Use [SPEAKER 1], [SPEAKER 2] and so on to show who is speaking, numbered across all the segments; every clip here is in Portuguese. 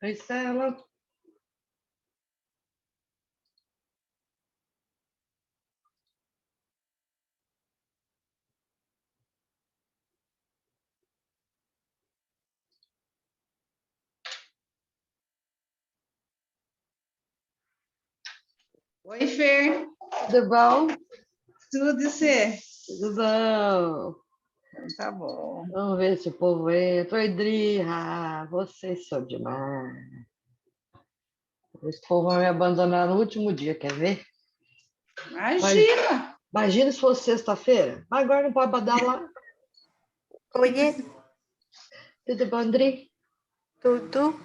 [SPEAKER 1] Oi, Stella.
[SPEAKER 2] Oi, Fer.
[SPEAKER 1] Tudo bom?
[SPEAKER 2] Tudo e você?
[SPEAKER 1] Tudo bom.
[SPEAKER 2] Tá bom.
[SPEAKER 1] Vamos ver se o povo entra. Oi, Dri. Ah, vocês são demais. Esse povo vai me abandonar no último dia, quer ver?
[SPEAKER 2] Imagina.
[SPEAKER 1] Imagina se fosse sexta-feira. Agora não pode dar lá.
[SPEAKER 3] Oiê,
[SPEAKER 1] Tudo bom, Dri?
[SPEAKER 3] tudo?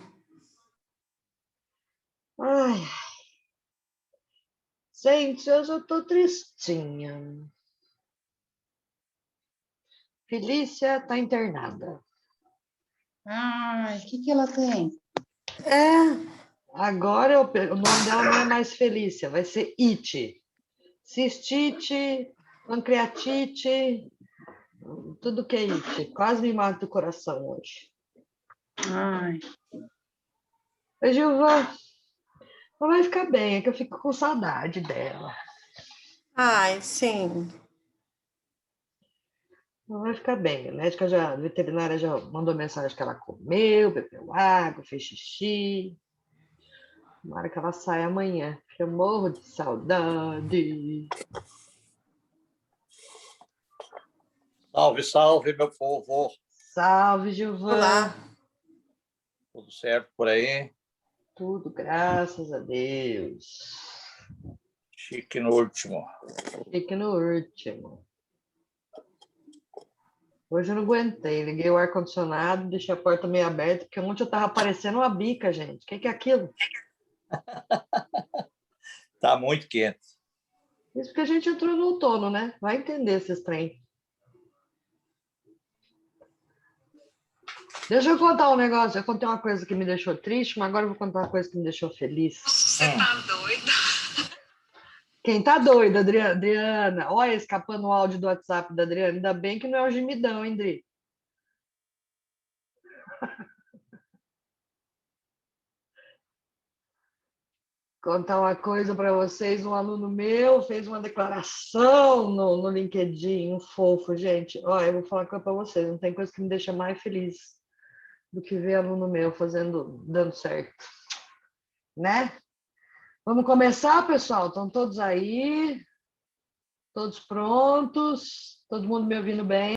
[SPEAKER 1] Ai, gente, hoje eu tô tristinha. Felícia tá internada.
[SPEAKER 2] Ai, o que ela tem?
[SPEAKER 1] Agora o nome dela não é mais Felícia, vai ser Ite. Cistite, pancreatite, tudo que é Ite. Quase me mata o coração hoje.
[SPEAKER 2] Ai,
[SPEAKER 1] Oi, Gilvan, não vai ficar bem, é que eu fico com saudade dela.
[SPEAKER 3] Ai, sim.
[SPEAKER 1] Não vai ficar bem. A veterinária já mandou mensagem que ela comeu, bebeu água, fez xixi. Tomara que ela saia amanhã, porque eu morro de saudade.
[SPEAKER 4] Salve, salve, meu povo.
[SPEAKER 1] Salve, Gilvan.
[SPEAKER 3] Olá.
[SPEAKER 4] Tudo certo por aí?
[SPEAKER 1] Tudo, graças a Deus.
[SPEAKER 4] Chique no último.
[SPEAKER 1] Fique no último. Hoje eu não aguentei, liguei o ar-condicionado, deixei a porta meio aberta, porque ontem eu estava parecendo uma bica, gente. O que é aquilo?
[SPEAKER 4] Tá muito quente.
[SPEAKER 1] Isso porque a gente entrou no outono, né? Vai entender esses trem. Deixa eu contar um negócio. Eu contei uma coisa que me deixou triste, mas agora eu vou contar uma coisa que me deixou feliz.
[SPEAKER 3] Você tá doida?
[SPEAKER 1] Quem tá doido, Adriana? Olha, escapando o áudio do WhatsApp da Adriana. Ainda bem que não é o gemidão, hein, Dri? Contar uma coisa para vocês. Um aluno meu fez uma declaração no LinkedIn, um fofo, gente. Olha, eu vou falar uma coisa para vocês. Não tem coisa que me deixa mais feliz do que ver aluno meu dando certo, né? Vamos começar, pessoal? Estão todos aí? Todos prontos? Todo mundo me ouvindo bem?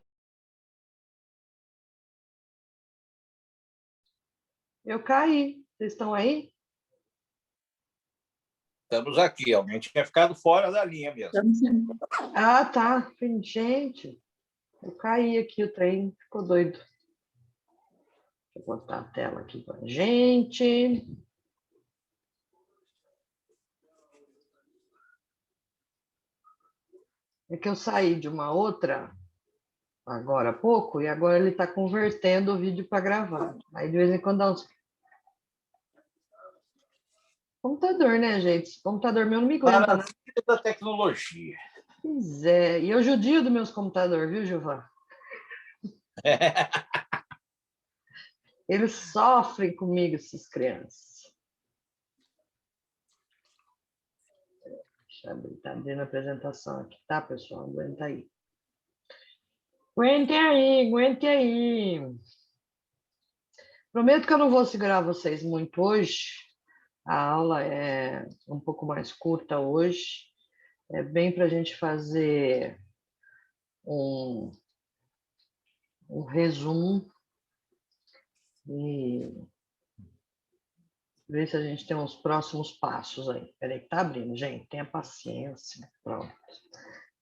[SPEAKER 1] Eu caí. Vocês estão aí?
[SPEAKER 4] Estamos aqui. Alguém tinha ficado fora da linha mesmo.
[SPEAKER 1] Ah, tá. Gente, eu caí aqui, o trem ficou doido. Deixa eu botar a tela aqui para a gente. É que eu saí de uma outra agora há pouco e agora ele está convertendo o vídeo para gravar. Aí de vez em quando dá uns... Computador, né, gente? Esse computador meu não me aguenta, né?
[SPEAKER 4] Maravilha da tecnologia.
[SPEAKER 1] Pois é. E eu judio dos meus computadores, viu, Gilvan? Eles sofrem comigo, essas crianças. Deixa eu abrir, tá abrindo a apresentação aqui, tá, pessoal? Aguenta aí. Aguente aí, aguente aí. Prometo que eu não vou segurar vocês muito hoje. A aula é um pouco mais curta hoje. É bem para a gente fazer um resumo e ver se a gente tem uns próximos passos aí. Peraí, que tá abrindo, gente. Tenha paciência. Pronto.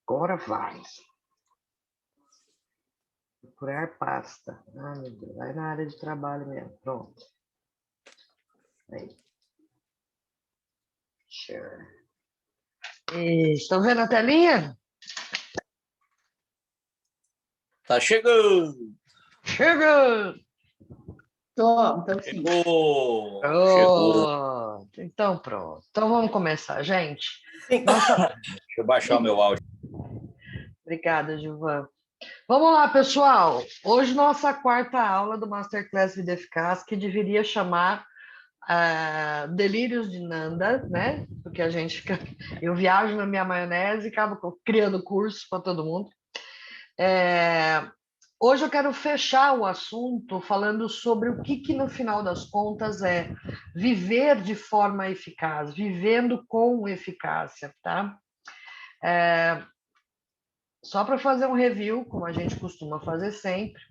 [SPEAKER 1] Agora vai. Procurar pasta. Ah, meu Deus. Vai na área de trabalho mesmo. Pronto. Aí. Share. Estão vendo a telinha?
[SPEAKER 4] Tá chegando.
[SPEAKER 1] Chega!
[SPEAKER 2] Então sim.
[SPEAKER 4] Chegou.
[SPEAKER 1] Pronto. Então, pronto. Então, vamos começar, gente. Nossa...
[SPEAKER 4] Deixa eu baixar o meu áudio.
[SPEAKER 1] Obrigada, Gilvan. Vamos lá, pessoal. Hoje, nossa quarta aula do Masterclass Vida Eficaz, que deveria chamar Delírios de Nanda, né? Porque eu viajo na minha maionese e acabo criando curso para todo mundo. Hoje eu quero fechar o assunto falando sobre o que no final das contas é viver de forma eficaz, vivendo com eficácia, tá? Só para fazer um review, como a gente costuma fazer sempre,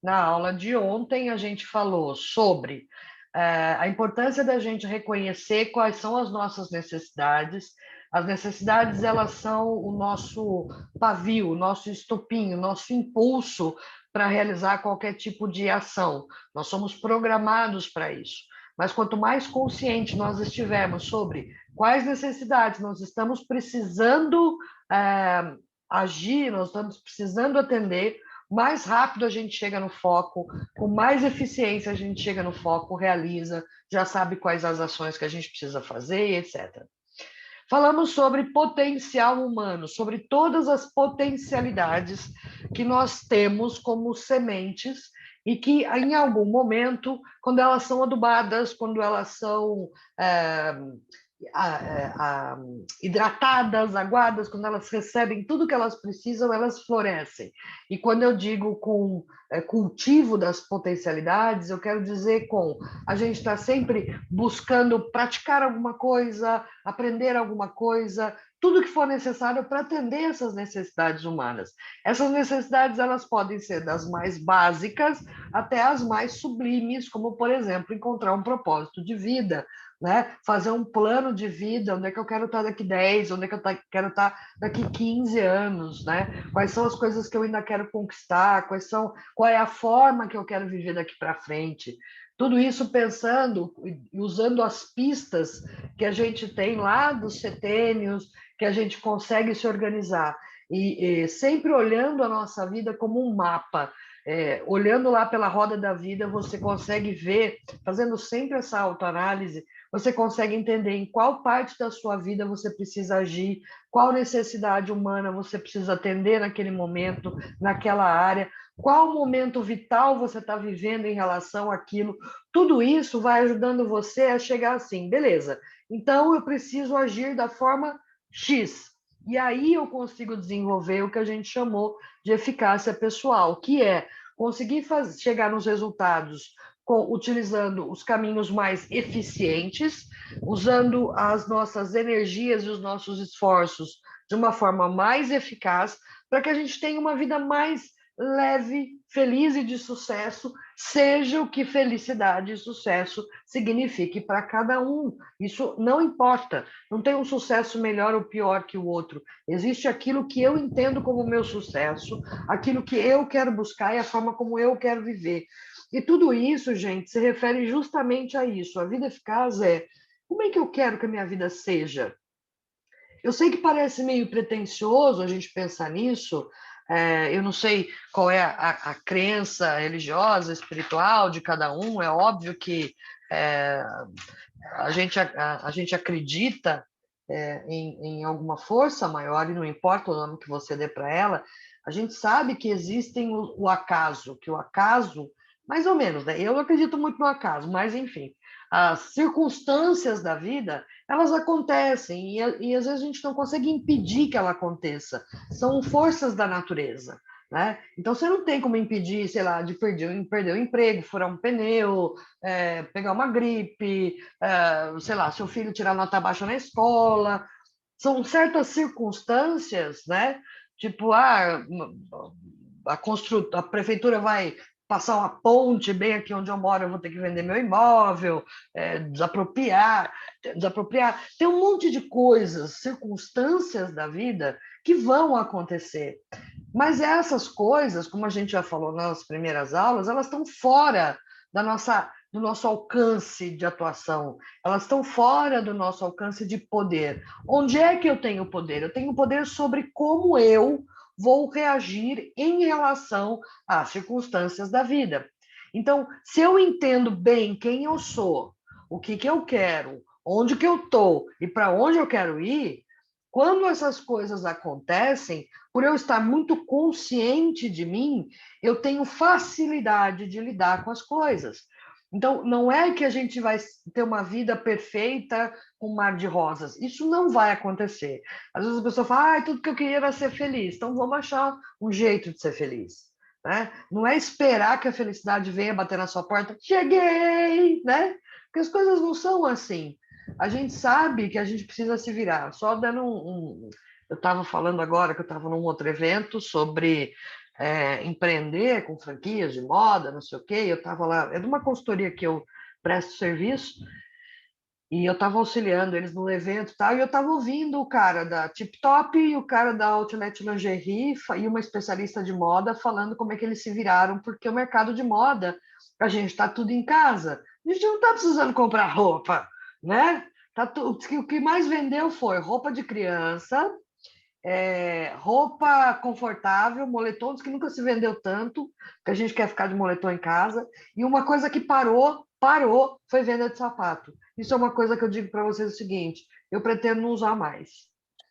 [SPEAKER 1] na aula de ontem a gente falou sobre a importância da gente reconhecer quais são as nossas necessidades. As necessidades, elas são o nosso pavio, o nosso estopim, o nosso impulso para realizar qualquer tipo de ação. Nós somos programados para isso. Mas quanto mais consciente nós estivermos sobre quais necessidades nós estamos precisando agir, nós estamos precisando atender, mais rápido a gente chega no foco, com mais eficiência a gente chega no foco, realiza, já sabe quais as ações que a gente precisa fazer, etc. Falamos sobre potencial humano, sobre todas as potencialidades que nós temos como sementes e que, em algum momento, quando elas são adubadas, quando elas são hidratadas, aguadas, quando elas recebem tudo que elas precisam, elas florescem. E quando eu digo com cultivo das potencialidades, eu quero dizer com a gente está sempre buscando praticar alguma coisa, aprender alguma coisa, tudo que for necessário para atender essas necessidades humanas. Essas necessidades, elas podem ser das mais básicas até as mais sublimes, como, por exemplo, encontrar um propósito de vida, né? Fazer um plano de vida, onde é que eu quero estar daqui 10, onde é que eu quero estar daqui 15 anos, né? Quais são as coisas que eu ainda quero conquistar, qual é a forma que eu quero viver daqui para frente. Tudo isso pensando e usando as pistas que a gente tem lá dos setênios, que a gente consegue se organizar. E sempre olhando a nossa vida como um mapa. Olhando lá pela roda da vida, você consegue ver, fazendo sempre essa autoanálise, você consegue entender em qual parte da sua vida você precisa agir, qual necessidade humana você precisa atender naquele momento, naquela área, qual momento vital você está vivendo em relação àquilo. Tudo isso vai ajudando você a chegar assim, beleza, então eu preciso agir da forma X. E aí eu consigo desenvolver o que a gente chamou de eficácia pessoal, que é conseguir chegar nos resultados utilizando os caminhos mais eficientes, usando as nossas energias e os nossos esforços de uma forma mais eficaz, para que a gente tenha uma vida mais leve, feliz e de sucesso, seja o que felicidade e sucesso signifique para cada um. Isso não importa, não tem um sucesso melhor ou pior que o outro. Existe aquilo que eu entendo como meu sucesso, aquilo que eu quero buscar e a forma como eu quero viver. E tudo isso, gente, se refere justamente a isso. A vida eficaz é como é que eu quero que a minha vida seja? Eu sei que parece meio pretensioso a gente pensar nisso, eu não sei qual é a crença religiosa, espiritual de cada um, é óbvio que é, a gente acredita em alguma força maior, e não importa o nome que você dê para ela, a gente sabe que existem o acaso, que o acaso, mais ou menos, né? Eu não acredito muito no acaso, mas enfim, as circunstâncias da vida, elas acontecem, e às vezes a gente não consegue impedir que ela aconteça, são forças da natureza. Né? Então, você não tem como impedir, sei lá, de perder o emprego, furar um pneu, pegar uma gripe, sei lá, seu filho tirar nota baixa na escola. São certas circunstâncias, né? Tipo, a prefeitura vai passar uma ponte bem aqui onde eu moro, eu vou ter que vender meu imóvel, desapropriar. Tem um monte de coisas, circunstâncias da vida que vão acontecer. Mas essas coisas, como a gente já falou nas primeiras aulas, elas estão fora do nosso alcance de atuação, elas estão fora do nosso alcance de poder. Onde é que eu tenho poder? Eu tenho poder sobre como eu vou reagir em relação às circunstâncias da vida. Então, se eu entendo bem quem eu sou, o que eu quero, onde que eu estou e para onde eu quero ir, quando essas coisas acontecem, por eu estar muito consciente de mim, eu tenho facilidade de lidar com as coisas. Então, não é que a gente vai ter uma vida perfeita com um mar de rosas. Isso não vai acontecer. Às vezes a pessoa fala, tudo que eu queria era ser feliz. Então, vamos achar um jeito de ser feliz. Né? Não é esperar que a felicidade venha bater na sua porta. Cheguei! Né? Porque as coisas não são assim. A gente sabe que a gente precisa se virar. Só dando eu estava falando agora que eu estava num outro evento sobre empreender com franquias de moda, não sei o quê. Eu estava lá, é de uma consultoria que eu presto serviço, e eu estava auxiliando eles no evento e tal, e eu estava ouvindo o cara da Tip Top e o cara da Outlet Lingerie e uma especialista de moda falando como é que eles se viraram, porque o mercado de moda, a gente está tudo em casa. A gente não está precisando comprar roupa, né? O que mais vendeu foi roupa de criança, roupa confortável, moletons que nunca se vendeu tanto, que a gente quer ficar de moletom em casa, e uma coisa que parou, foi venda de sapato. Isso é uma coisa que eu digo para vocês o seguinte, eu pretendo não usar mais,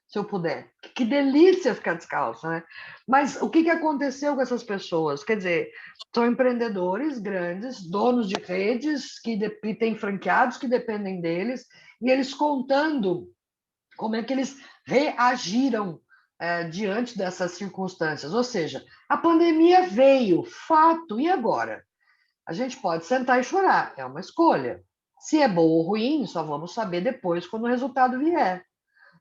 [SPEAKER 1] se eu puder. Que delícia ficar descalço, né? Mas o que aconteceu com essas pessoas? Quer dizer, são empreendedores grandes, donos de redes, que têm franqueados que dependem deles, e eles contando como é que eles reagiram diante dessas circunstâncias. Ou seja, a pandemia veio, fato, e agora? A gente pode sentar e chorar, é uma escolha. Se é bom ou ruim, só vamos saber depois, quando o resultado vier.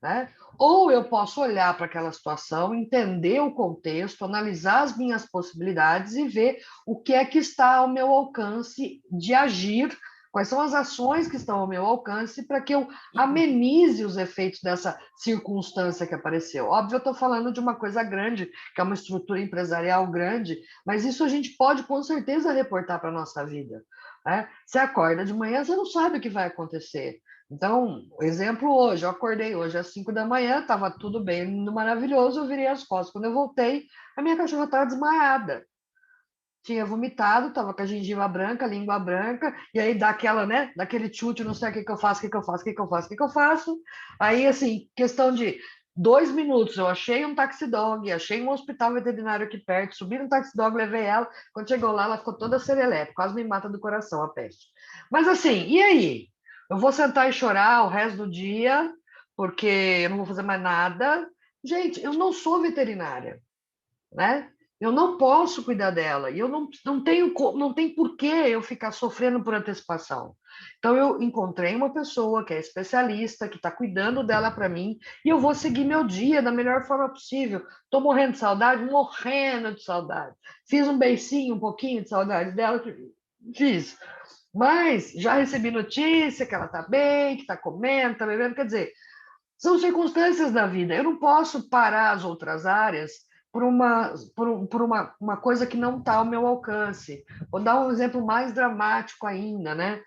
[SPEAKER 1] Né? Ou eu posso olhar para aquela situação, entender o contexto, analisar as minhas possibilidades e ver o que é que está ao meu alcance de agir, quais são as ações que estão ao meu alcance para que eu amenize os efeitos dessa circunstância que apareceu. Óbvio, eu estou falando de uma coisa grande, que é uma estrutura empresarial grande, mas isso a gente pode com certeza reportar para a nossa vida. Né? Você acorda de manhã, você não sabe o que vai acontecer. Então, exemplo hoje, eu acordei hoje às 5 da manhã, estava tudo bem, lindo, maravilhoso, eu virei as costas. Quando eu voltei, a minha cachorra estava desmaiada. Tinha vomitado, estava com a gengiva branca, a língua branca, e aí dá aquela, né, daquele chute, não sei o que que eu faço, o que que eu faço, o que que eu faço, o que que eu faço. Aí, assim, questão de 2 minutos, eu achei um taxidog, achei um hospital veterinário aqui perto, subi no taxidog, levei ela. Quando chegou lá, ela ficou toda serelepe, quase me mata do coração a peste. Mas assim, e aí? Eu vou sentar e chorar o resto do dia, porque eu não vou fazer mais nada. Gente, eu não sou veterinária, né? Eu não posso cuidar dela, e eu não tenho, não tem por que eu ficar sofrendo por antecipação. Então, eu encontrei uma pessoa que é especialista, que está cuidando dela para mim, e eu vou seguir meu dia da melhor forma possível. Estou morrendo de saudade, morrendo de saudade. Fiz um beicinho, um pouquinho de saudade dela, fiz. Mas já recebi notícia que ela está bem, que está comendo, está bebendo. Quer dizer, são circunstâncias da vida. Eu não posso parar as outras áreas por uma coisa que não está ao meu alcance. Vou dar um exemplo mais dramático ainda, né?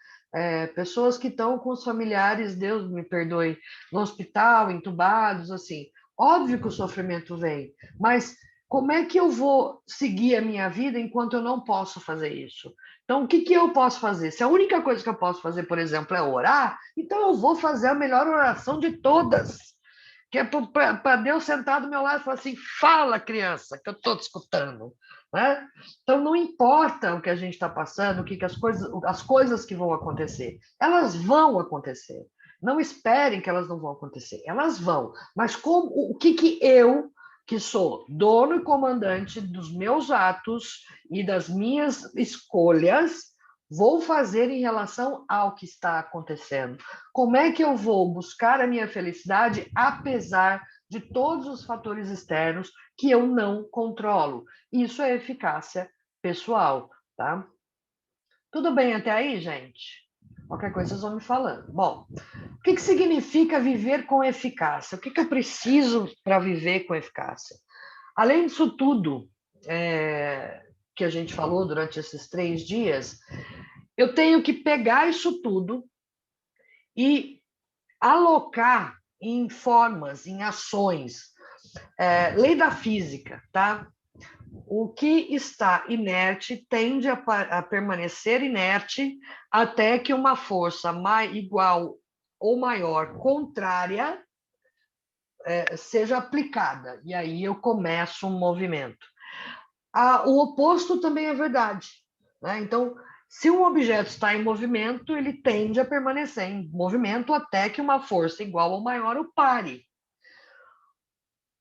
[SPEAKER 1] Pessoas que estão com os familiares, Deus me perdoe, no hospital, entubados, assim. Óbvio que o sofrimento vem, mas como é que eu vou seguir a minha vida enquanto eu não posso fazer isso? Então, o que que eu posso fazer? Se a única coisa que eu posso fazer, por exemplo, é orar, então eu vou fazer a melhor oração de todas, que é para Deus sentar do meu lado e falar assim: fala, criança, que eu estou te escutando. Né? Então, não importa o que a gente está passando, as coisas que vão acontecer, elas vão acontecer. Não esperem que elas não vão acontecer, elas vão. Mas o que eu, que sou dono e comandante dos meus atos e das minhas escolhas, vou fazer em relação ao que está acontecendo? Como é que eu vou buscar a minha felicidade apesar de todos os fatores externos que eu não controlo? Isso é eficácia pessoal, tá? Tudo bem até aí, gente? Qualquer coisa vocês vão me falando. Bom, o que significa viver com eficácia? O que eu preciso para viver com eficácia? Além disso tudo que a gente falou durante esses 3 dias, eu tenho que pegar isso tudo e alocar em formas, em ações. Lei da física, tá? O que está inerte tende a permanecer inerte até que uma força igual ou maior, contrária, seja aplicada. E aí eu começo um movimento. O oposto também é verdade, né? Então, se um objeto está em movimento, ele tende a permanecer em movimento até que uma força igual ou maior o pare.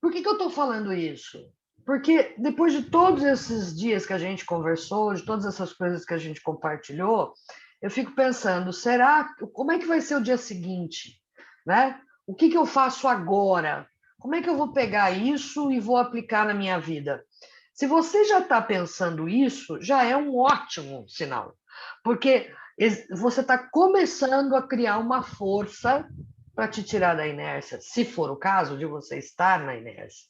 [SPEAKER 1] Por que eu estou falando isso? Porque depois de todos esses dias que a gente conversou, de todas essas coisas que a gente compartilhou, eu fico pensando, como é que vai ser o dia seguinte, né? O que eu faço agora? Como é que eu vou pegar isso e vou aplicar na minha vida? Se você já está pensando isso, já é um ótimo sinal, porque você está começando a criar uma força para te tirar da inércia, se for o caso de você estar na inércia.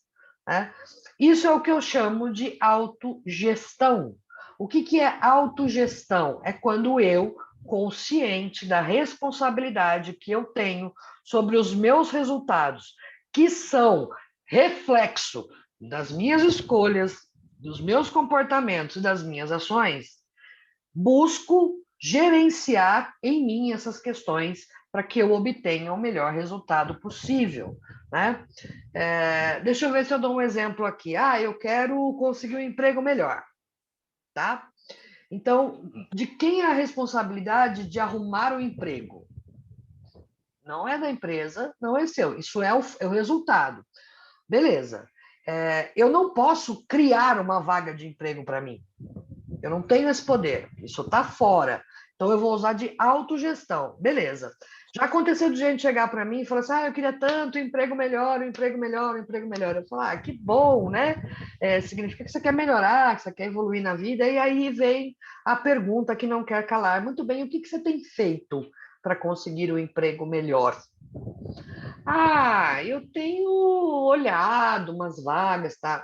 [SPEAKER 1] Né? Isso é o que eu chamo de autogestão. O que é autogestão? É quando eu, consciente da responsabilidade que eu tenho sobre os meus resultados, que são reflexo das minhas escolhas, dos meus comportamentos e das minhas ações, busco gerenciar em mim essas questões para que eu obtenha o melhor resultado possível. Né? Deixa eu ver se eu dou um exemplo aqui. Eu quero conseguir um emprego melhor. Tá? Então, de quem é a responsabilidade de arrumar o emprego? Não é da empresa, não é seu. Isso é o resultado. Beleza. Eu não posso criar uma vaga de emprego para mim. Eu não tenho esse poder. Isso está fora. Então, eu vou usar de autogestão. Beleza. Já aconteceu de gente chegar para mim e falar assim: eu queria tanto um emprego melhor, um emprego melhor, um emprego melhor. Eu falo: que bom, né? Significa que você quer melhorar, que você quer evoluir na vida. E aí vem a pergunta que não quer calar. Muito bem, o que você tem feito para conseguir um emprego melhor? Eu tenho olhado umas vagas, tá?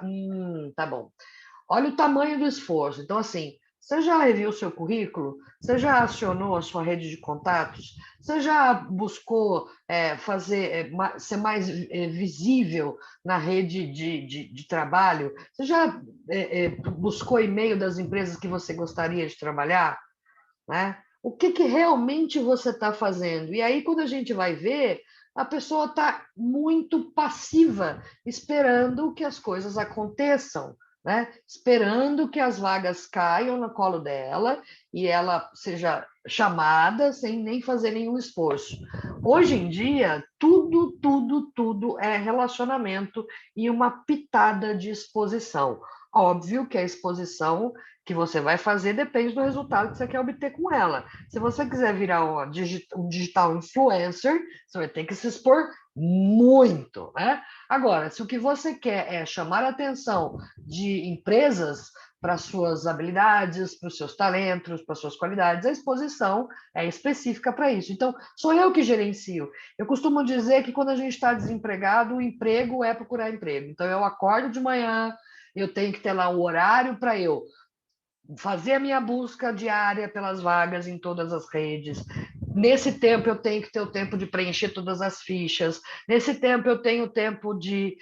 [SPEAKER 1] Tá bom. Olha o tamanho do esforço. Então, assim, Você já reviu o seu currículo? Você já acionou a sua rede de contatos? Você já buscou ser mais visível na rede de trabalho? Você já buscou e-mail das empresas que você gostaria de trabalhar? Né? O que realmente você está fazendo? E aí, quando a gente vai ver, a pessoa está muito passiva, esperando que as coisas aconteçam, né? Esperando que as vagas caiam no colo dela e ela seja chamada sem nem fazer nenhum esforço. Hoje em dia, tudo é relacionamento e uma pitada de exposição. Óbvio que a exposição que você vai fazer depende do resultado que você quer obter com ela. Se você quiser virar um digital influencer, você vai ter que se expor muito, né? Agora, se o que você quer é chamar a atenção de empresas para suas habilidades, para os seus talentos, para suas qualidades, a exposição é específica para isso. Então, sou eu que gerencio. Eu costumo dizer que quando a gente está desempregado, o emprego é procurar emprego. Então, eu acordo de manhã, eu tenho que ter lá um horário para eu fazer a minha busca diária pelas vagas em todas as redes. Nesse tempo, eu tenho que ter o tempo de preencher todas as fichas. Nesse tempo, eu tenho o tempo de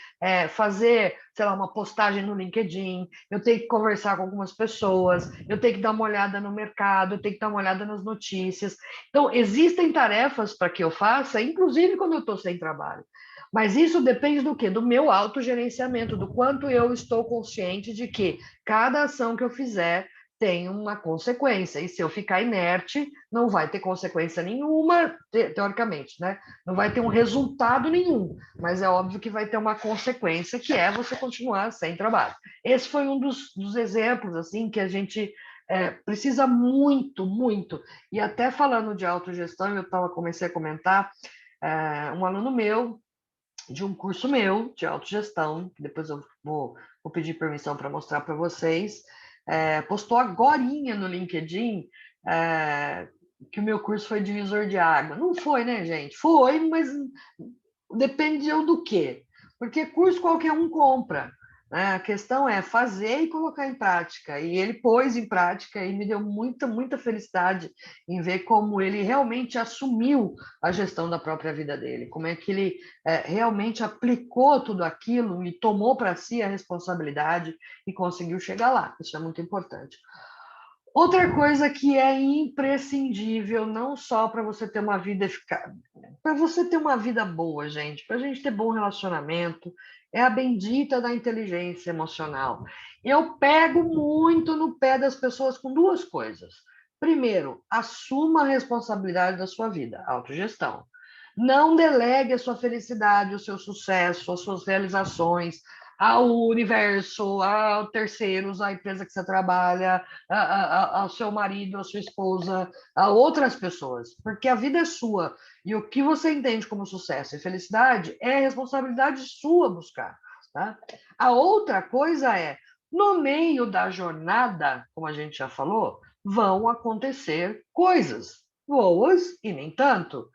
[SPEAKER 1] fazer, sei lá, uma postagem no LinkedIn. Eu tenho que conversar com algumas pessoas. Eu tenho que dar uma olhada no mercado. Eu tenho que dar uma olhada nas notícias. Então, existem tarefas para que eu faça, inclusive quando eu estou sem trabalho. Mas isso depende do quê? Do meu autogerenciamento, do quanto eu estou consciente de que cada ação que eu fizer tem uma consequência. E se eu ficar inerte, não vai ter consequência nenhuma, teoricamente, né? Não vai ter um resultado nenhum, mas é óbvio que vai ter uma consequência, que é você continuar sem trabalho. Esse foi um dos exemplos, assim, que a gente precisa muito. E até falando de autogestão, comecei a comentar, um aluno meu, de um curso meu de autogestão, que depois eu vou pedir permissão para mostrar para vocês, postou agorinha no LinkedIn que o meu curso foi divisor de água. Não foi, né, gente? Foi, mas dependeu do quê? Porque curso qualquer um compra, né? A questão é fazer e colocar em prática. E ele pôs em prática e me deu muita felicidade em ver como ele realmente assumiu a gestão da própria vida dele, como é que ele realmente aplicou tudo aquilo e tomou para si a responsabilidade e conseguiu chegar lá. Isso é muito importante. Outra coisa que é imprescindível, não só para você ter uma vida eficaz, para você ter uma vida boa, gente, para a gente ter bom relacionamento, é a bendita da inteligência emocional. Eu pego muito no pé das pessoas com duas coisas. Primeiro, assuma a responsabilidade da sua vida, autogestão. Não delegue a sua felicidade, o seu sucesso, as suas realizações ao universo, a terceiros, à empresa que você trabalha, ao seu marido, à sua esposa, a outras pessoas, porque a vida é sua. E o que você entende como sucesso e felicidade é responsabilidade sua buscar. Tá? A outra coisa é, no meio da jornada, como a gente já falou, vão acontecer coisas boas e nem tanto.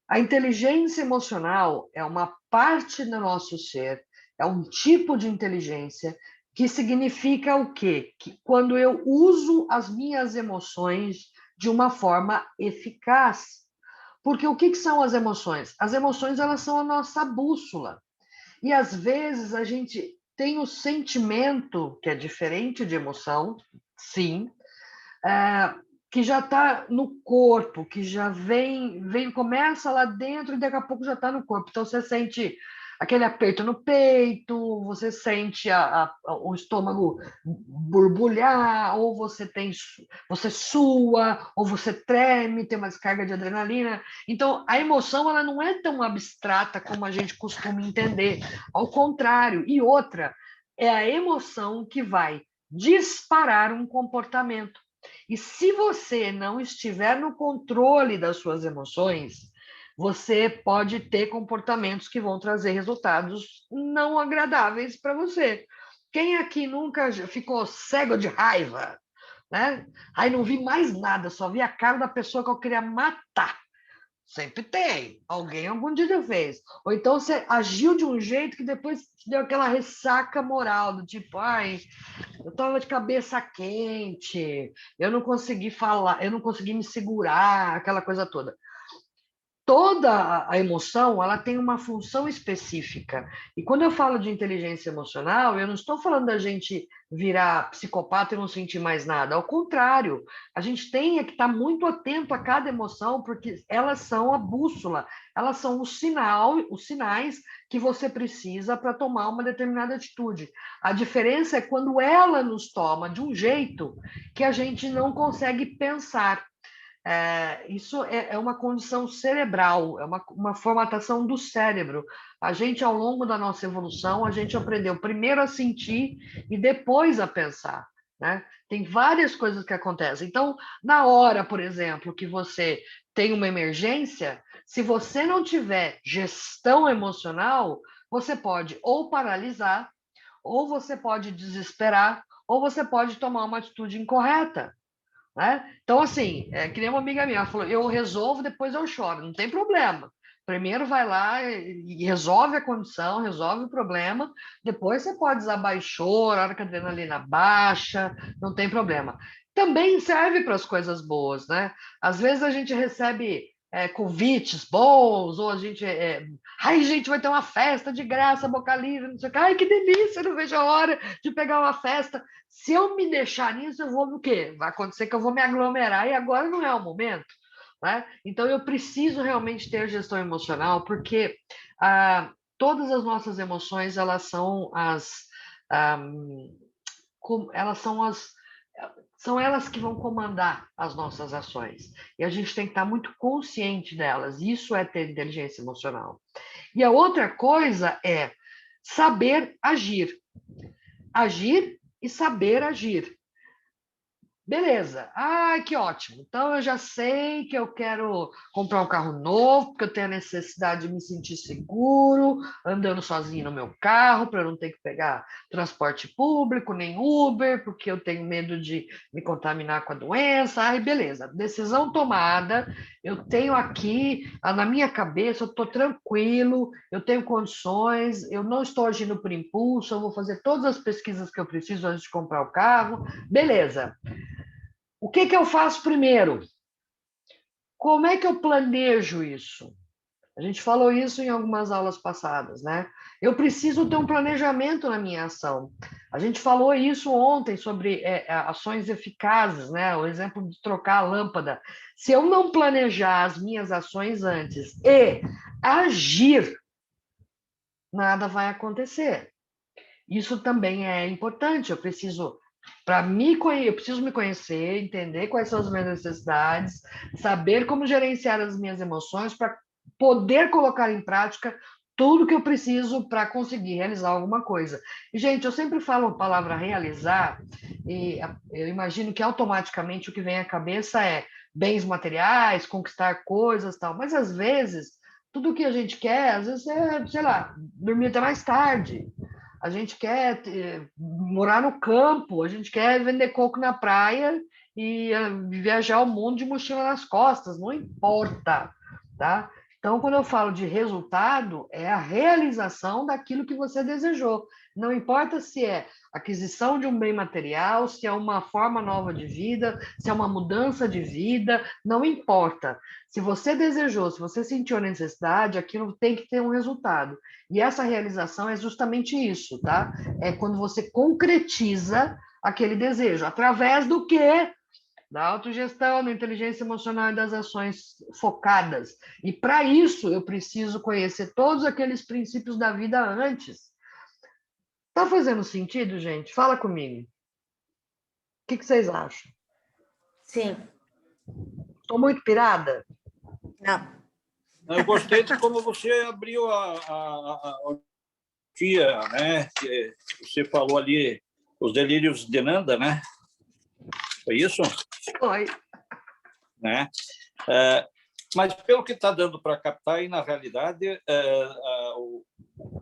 [SPEAKER 1] A inteligência emocional é uma parte do nosso ser, é um tipo de inteligência que significa o quê? Que quando eu uso as minhas emoções de uma forma eficaz. Porque o que são as emoções? As emoções, elas são a nossa bússola. E às vezes a gente tem o sentimento, que é diferente de emoção, sim, que já está no corpo, que já começa lá dentro e daqui a pouco já está no corpo. Então você sente aquele aperto no peito, você sente o estômago borbulhar, ou você sua, ou você treme, tem uma descarga de adrenalina. Então a emoção, ela não é tão abstrata como a gente costuma entender. Ao contrário. E outra, é a emoção que vai disparar um comportamento. E se você não estiver no controle das suas emoções, você pode ter comportamentos que vão trazer resultados não agradáveis para você. Quem aqui nunca ficou cego de raiva, né? Aí não vi mais nada, só vi a cara da pessoa que eu queria matar. Sempre tem. Alguém algum dia já fez. Ou então você agiu de um jeito que depois te deu aquela ressaca moral, do tipo, ai, eu estava de cabeça quente, eu não consegui falar, eu não consegui me segurar, aquela coisa toda. Toda a emoção, ela tem uma função específica. E quando eu falo de inteligência emocional, eu não estou falando da gente virar psicopata e não sentir mais nada. Ao contrário, a gente tem que estar muito atento a cada emoção, porque elas são a bússola, elas são o sinal, os sinais que você precisa para tomar uma determinada atitude. A diferença é quando ela nos toma de um jeito que a gente não consegue pensar. Isso é uma condição cerebral, é uma formatação do cérebro. A gente, ao longo da nossa evolução, a gente aprendeu primeiro a sentir e depois a pensar, né? Tem várias coisas que acontecem. Então, na hora, por exemplo, que você tem uma emergência, se você não tiver gestão emocional, você pode ou paralisar, ou você pode desesperar, ou você pode tomar uma atitude incorreta. Né? Então, assim, que nem uma amiga minha, ela falou, eu resolvo, depois eu choro, não tem problema. Primeiro vai lá e resolve a condição, resolve o problema, depois você pode desabar e chora, a hora que a adrenalina baixa, não tem problema. Também serve para as coisas boas, né? Às vezes a gente recebe convites bons, ou a gente. Ai, gente, vai ter uma festa de graça, Boca Livre, não sei o que. Ai, que delícia, não vejo a hora de pegar uma festa. Se eu me deixar nisso, eu vou no quê? Vai acontecer que eu vou me aglomerar e agora não é o momento. Né? Então, eu preciso realmente ter gestão emocional, porque todas as nossas emoções, elas são ah, elas são elas que vão comandar as nossas ações. E a gente tem que estar muito consciente delas. Isso é ter inteligência emocional. E a outra coisa é saber agir. Agir e saber agir. Beleza. Ah, que ótimo. Então eu já sei que eu quero comprar um carro novo, porque eu tenho a necessidade de me sentir seguro, andando sozinho no meu carro, para eu não ter que pegar transporte público, nem Uber, porque eu tenho medo de me contaminar com a doença. Ai, beleza. Decisão tomada. Eu tenho aqui, na minha cabeça, eu estou tranquilo, eu tenho condições, eu não estou agindo por impulso, eu vou fazer todas as pesquisas que eu preciso antes de comprar o carro. Beleza. O que eu faço primeiro? Como é que eu planejo isso? A gente falou isso em algumas aulas passadas, né? Eu preciso ter um planejamento na minha ação. A gente falou isso ontem sobre ações eficazes, né? O exemplo de trocar a lâmpada. Se eu não planejar as minhas ações antes e agir, nada vai acontecer. Isso também é importante. Eu preciso eu preciso me conhecer, entender quais são as minhas necessidades, saber como gerenciar as minhas emoções para poder colocar em prática tudo que eu preciso para conseguir realizar alguma coisa. E, gente, eu sempre falo a palavra realizar, e eu imagino que automaticamente o que vem à cabeça é bens materiais, conquistar coisas, tal, mas às vezes tudo que a gente quer, às vezes é, sei lá, dormir até mais tarde, a gente quer morar no campo, a gente quer vender coco na praia e viajar o mundo de mochila nas costas, não importa, tá? Então, quando eu falo de resultado, é a realização daquilo que você desejou. Não importa se é aquisição de um bem material, se é uma forma nova de vida, se é uma mudança de vida, não importa. Se você desejou, se você sentiu a necessidade, aquilo tem que ter um resultado. E essa realização é justamente isso, tá? É quando você concretiza aquele desejo. Através do quê? Da autogestão, da inteligência emocional e das ações focadas. E para isso eu preciso conhecer todos aqueles princípios da vida antes. Tá fazendo sentido, gente? Fala comigo. O que vocês acham?
[SPEAKER 3] Sim.
[SPEAKER 1] Estou muito pirada?
[SPEAKER 3] Não.
[SPEAKER 4] Eu gostei de como você abriu a dia, né? Que você falou ali os delírios de Nanda, né? Foi isso?
[SPEAKER 1] Oi.
[SPEAKER 4] Né? Mas pelo que está dando para captar, e na realidade,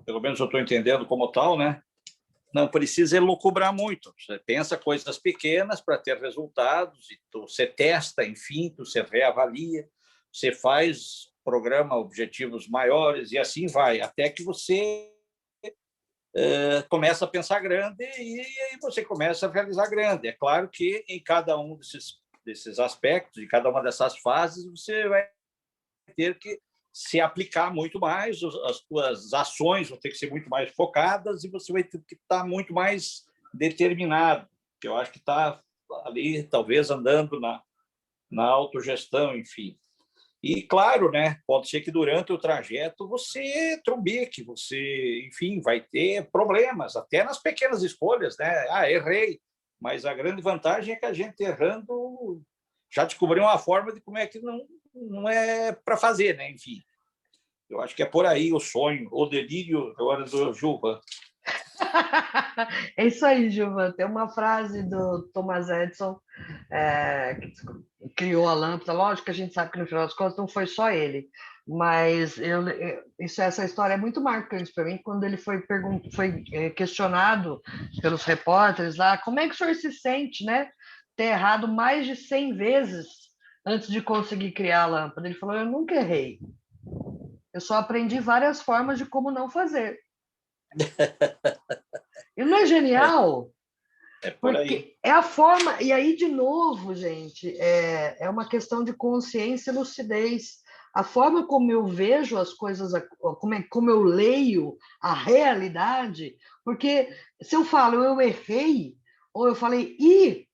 [SPEAKER 4] pelo menos eu estou entendendo como tal, né? Não precisa elucubrar muito. Você pensa coisas pequenas para ter resultados, e você testa, enfim, você reavalia. você faz, programa objetivos maiores e assim vai, até que você começa a pensar grande e aí você começa a realizar grande. É claro que em cada um desses aspectos, em cada uma dessas fases, você vai ter que se aplicar muito mais, as suas ações vão ter que ser muito mais focadas e você vai ter que estar muito mais determinado, que eu acho que está ali, talvez, andando na autogestão, enfim. E, claro, né, pode ser que durante o trajeto você trombique, você, enfim, vai ter problemas, até nas pequenas escolhas, né? Ah, errei. Mas a grande vantagem é que a gente errando já descobriu uma forma de como é que não é para fazer, né? Enfim, eu acho que é por aí o sonho, o delírio, agora do Gilvan.
[SPEAKER 1] É isso aí, Gilvan. Tem uma frase do Thomas Edison, que criou a lâmpada. Lógico que a gente sabe que no final das contas não foi só ele, mas essa história é muito marcante para mim quando ele foi questionado pelos repórteres lá, como é que o senhor se sente, né? Ter errado mais de 100 vezes antes de conseguir criar a lâmpada. Ele falou, eu nunca errei. Eu só aprendi várias formas de como não fazer. E não é genial?
[SPEAKER 4] É por aí.
[SPEAKER 1] Porque é a forma... E aí, de novo, gente, é uma questão de consciência e lucidez. A forma como eu vejo as coisas, como eu leio a realidade, porque se eu falo eu errei, ou eu falei,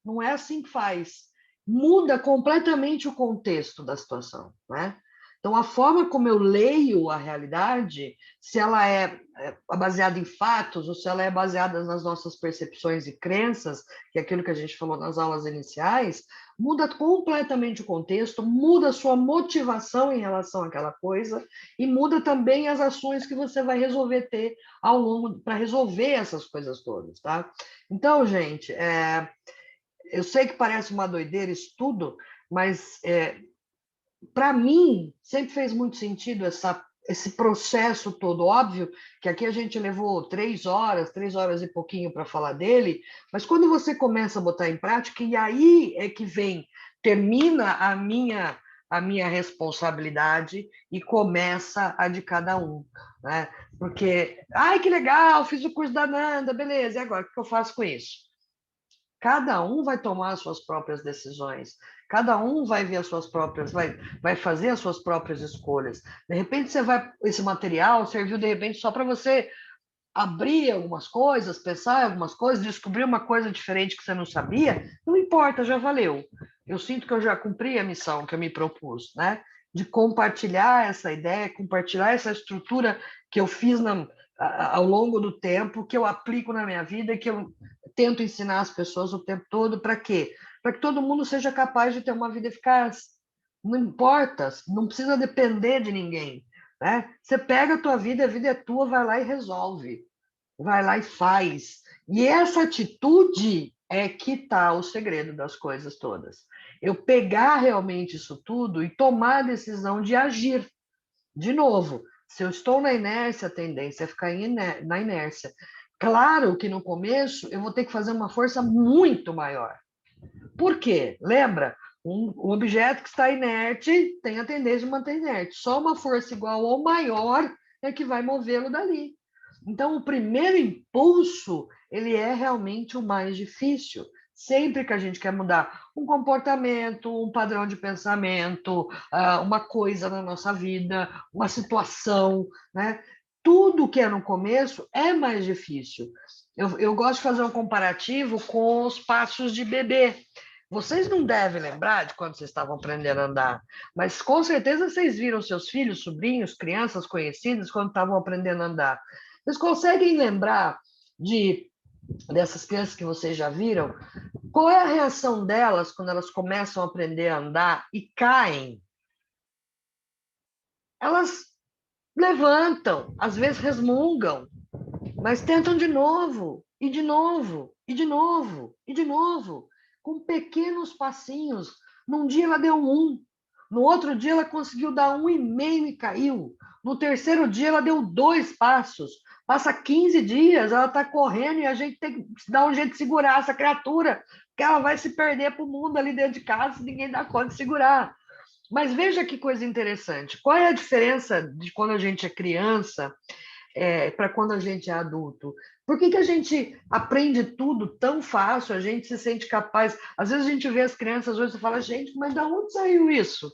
[SPEAKER 1] não é assim que faz, muda completamente o contexto da situação, né? Então, a forma como eu leio a realidade, se ela é baseada em fatos ou se ela é baseada nas nossas percepções e crenças, que é aquilo que a gente falou nas aulas iniciais, muda completamente o contexto, muda a sua motivação em relação àquela coisa e muda também as ações que você vai resolver ter ao longo para resolver essas coisas todas, tá? Então, gente, eu sei que parece uma doideira isso tudo, mas para mim, sempre fez muito sentido esse processo todo. Óbvio que aqui a gente levou 3 horas e pouquinho para falar dele, mas quando você começa a botar em prática, e aí é que termina a minha responsabilidade e começa a de cada um, né? Porque, ai, que legal, fiz o curso da Nanda, beleza, e agora, o que eu faço com isso? Cada um vai tomar as suas próprias decisões, cada um vai ver as suas próprias, vai fazer as suas próprias escolhas. De repente, esse material serviu de repente só para você abrir algumas coisas, pensar em algumas coisas, descobrir uma coisa diferente que você não sabia, não importa, já valeu. Eu sinto que eu já cumpri a missão que eu me propus, né? De compartilhar essa ideia, compartilhar essa estrutura que eu fiz ao longo do tempo, que eu aplico na minha vida, que eu tento ensinar as pessoas o tempo todo. Para quê? Para que todo mundo seja capaz de ter uma vida eficaz. Não importa, não precisa depender de ninguém, né? Você pega a tua vida, a vida é tua, vai lá e resolve. Vai lá e faz. E essa atitude é que está o segredo das coisas todas. Eu pegar realmente isso tudo e tomar a decisão de agir. De novo, se eu estou na inércia, a tendência é ficar na inércia. Claro que no começo eu vou ter que fazer uma força muito maior. Por quê? Lembra? Um objeto que está inerte tem a tendência de manter inerte. Só uma força igual ou maior é que vai movê-lo dali. Então, o primeiro impulso, ele é realmente o mais difícil. Sempre que a gente quer mudar um comportamento, um padrão de pensamento, uma coisa na nossa vida, uma situação, né? Tudo que é no começo é mais difícil. Eu gosto de fazer um comparativo com os passos de bebê. Vocês não devem lembrar de quando vocês estavam aprendendo a andar, mas com certeza vocês viram seus filhos, sobrinhos, crianças conhecidas quando estavam aprendendo a andar. Vocês conseguem lembrar dessas crianças que vocês já viram? Qual é a reação delas quando elas começam a aprender a andar e caem? Elas levantam, às vezes resmungam, mas tentam de novo, e de novo, e de novo, e de novo, com pequenos passinhos. Num dia ela deu 1, no outro dia ela conseguiu dar 1,5 e caiu. No terceiro dia ela deu 2 passos. Passa 15 dias, ela está correndo e a gente tem que dar um jeito de segurar essa criatura, que ela vai se perder para o mundo ali dentro de casa se ninguém dá conta de segurar. Mas veja que coisa interessante. Qual é a diferença de quando a gente é criança para quando a gente é adulto? Por que a gente aprende tudo tão fácil? A gente se sente capaz. Às vezes a gente vê as crianças hoje e fala, gente, mas de onde saiu isso?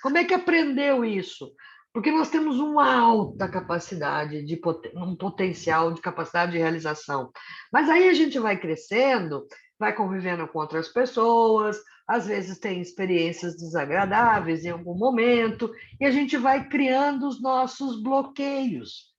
[SPEAKER 1] Como é que aprendeu isso? Porque nós temos uma alta capacidade, um potencial de capacidade de realização. Mas aí a gente vai crescendo, vai convivendo com outras pessoas, às vezes tem experiências desagradáveis em algum momento, e a gente vai criando os nossos bloqueios.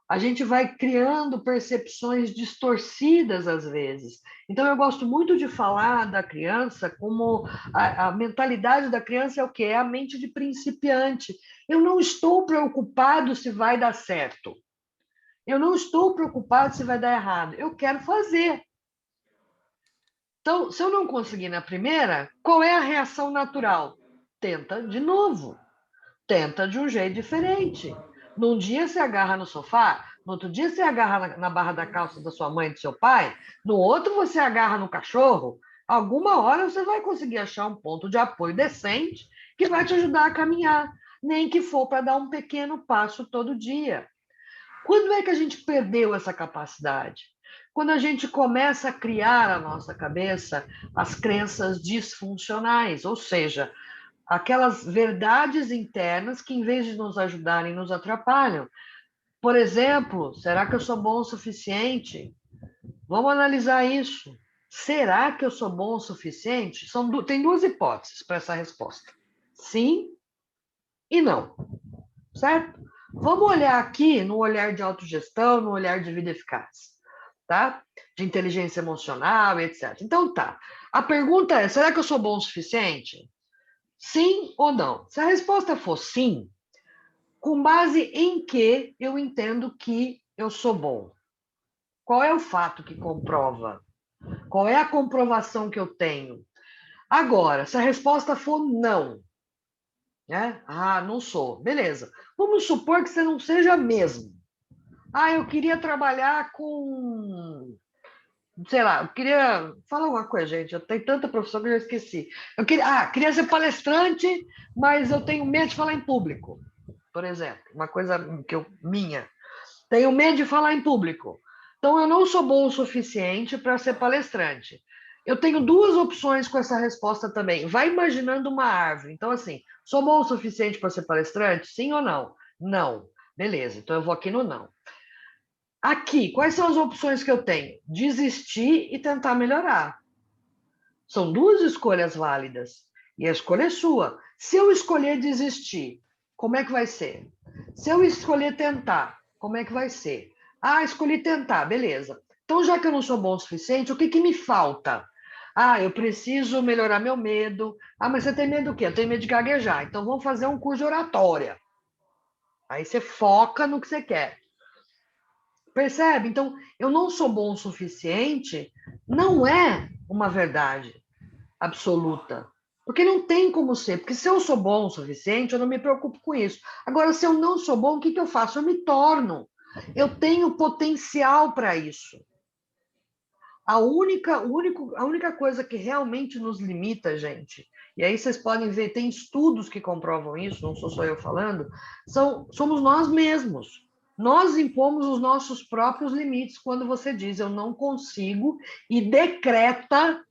[SPEAKER 1] A gente vai criando percepções distorcidas às vezes. Então, eu gosto muito de falar da criança como a mentalidade da criança é o quê? É a mente de principiante. Eu não estou preocupado se vai dar certo. Eu não estou preocupado se vai dar errado. Eu quero fazer. Então, se eu não conseguir na primeira, qual é a reação natural? Tenta de novo. Tenta de um jeito diferente. Num dia você agarra no sofá, no outro dia você agarra na barra da calça da sua mãe e do seu pai, no outro você agarra no cachorro. Alguma hora você vai conseguir achar um ponto de apoio decente que vai te ajudar a caminhar, nem que for para dar um pequeno passo todo dia. Quando é que a gente perdeu essa capacidade? Quando a gente começa a criar na nossa cabeça as crenças disfuncionais, ou seja, aquelas verdades internas que, em vez de nos ajudarem, nos atrapalham. Por exemplo, será que eu sou bom o suficiente? Vamos analisar isso. Será que eu sou bom o suficiente? Tem duas hipóteses para essa resposta: sim e não, certo? Vamos olhar aqui no olhar de autogestão, no olhar de vida eficaz, tá? De inteligência emocional, etc. Então, tá. A pergunta é: será que eu sou bom o suficiente? Sim ou não? Se a resposta for sim, com base em que eu entendo que eu sou bom? Qual é o fato que comprova? Qual é a comprovação que eu tenho? Agora, se a resposta for não, né? Ah, não sou. Beleza. Vamos supor que você não seja mesmo. Ah, eu queria trabalhar com, sei lá, eu queria. Fala alguma coisa, gente. Eu tenho tanta profissão que eu já esqueci. Queria ser palestrante, mas eu tenho medo de falar em público, por exemplo. Uma coisa minha. Tenho medo de falar em público. Então, eu não sou bom o suficiente para ser palestrante. Eu tenho duas opções com essa resposta também. Vai imaginando uma árvore. Então, assim, sou bom o suficiente para ser palestrante? Sim ou não? Não. Beleza, então eu vou aqui no não. Aqui, quais são as opções que eu tenho? Desistir e tentar melhorar. São duas escolhas válidas. E a escolha é sua. Se eu escolher desistir, como é que vai ser? Se eu escolher tentar, como é que vai ser? Ah, escolhi tentar, beleza. Então, já que eu não sou bom o suficiente, o que me falta? Ah, eu preciso melhorar meu medo. Ah, mas você tem medo do quê? Eu tenho medo de gaguejar. Então, vamos fazer um curso de oratória. Aí você foca no que você quer. Percebe? Então, eu não sou bom o suficiente não é uma verdade absoluta. Porque não tem como ser. Porque se eu sou bom o suficiente, eu não me preocupo com isso. Agora, se eu não sou bom, o que eu faço? Eu me torno. Eu tenho potencial para isso. A única coisa que realmente nos limita, gente, e aí vocês podem ver, tem estudos que comprovam isso, não sou só eu falando, somos nós mesmos. Nós impomos os nossos próprios limites quando você diz eu não consigo e decreta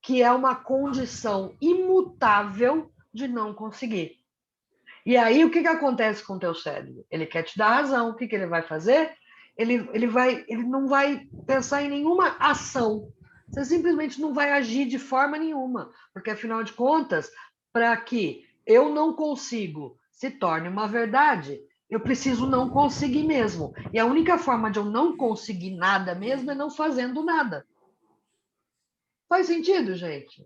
[SPEAKER 1] que é uma condição imutável de não conseguir. E aí, o que acontece com o teu cérebro? Ele quer te dar razão. O que ele vai fazer? Ele não vai pensar em nenhuma ação. Você simplesmente não vai agir de forma nenhuma. Porque, afinal de contas, para que eu não consigo se torne uma verdade, eu preciso não conseguir mesmo. E a única forma de eu não conseguir nada mesmo é não fazendo nada. Faz sentido, gente?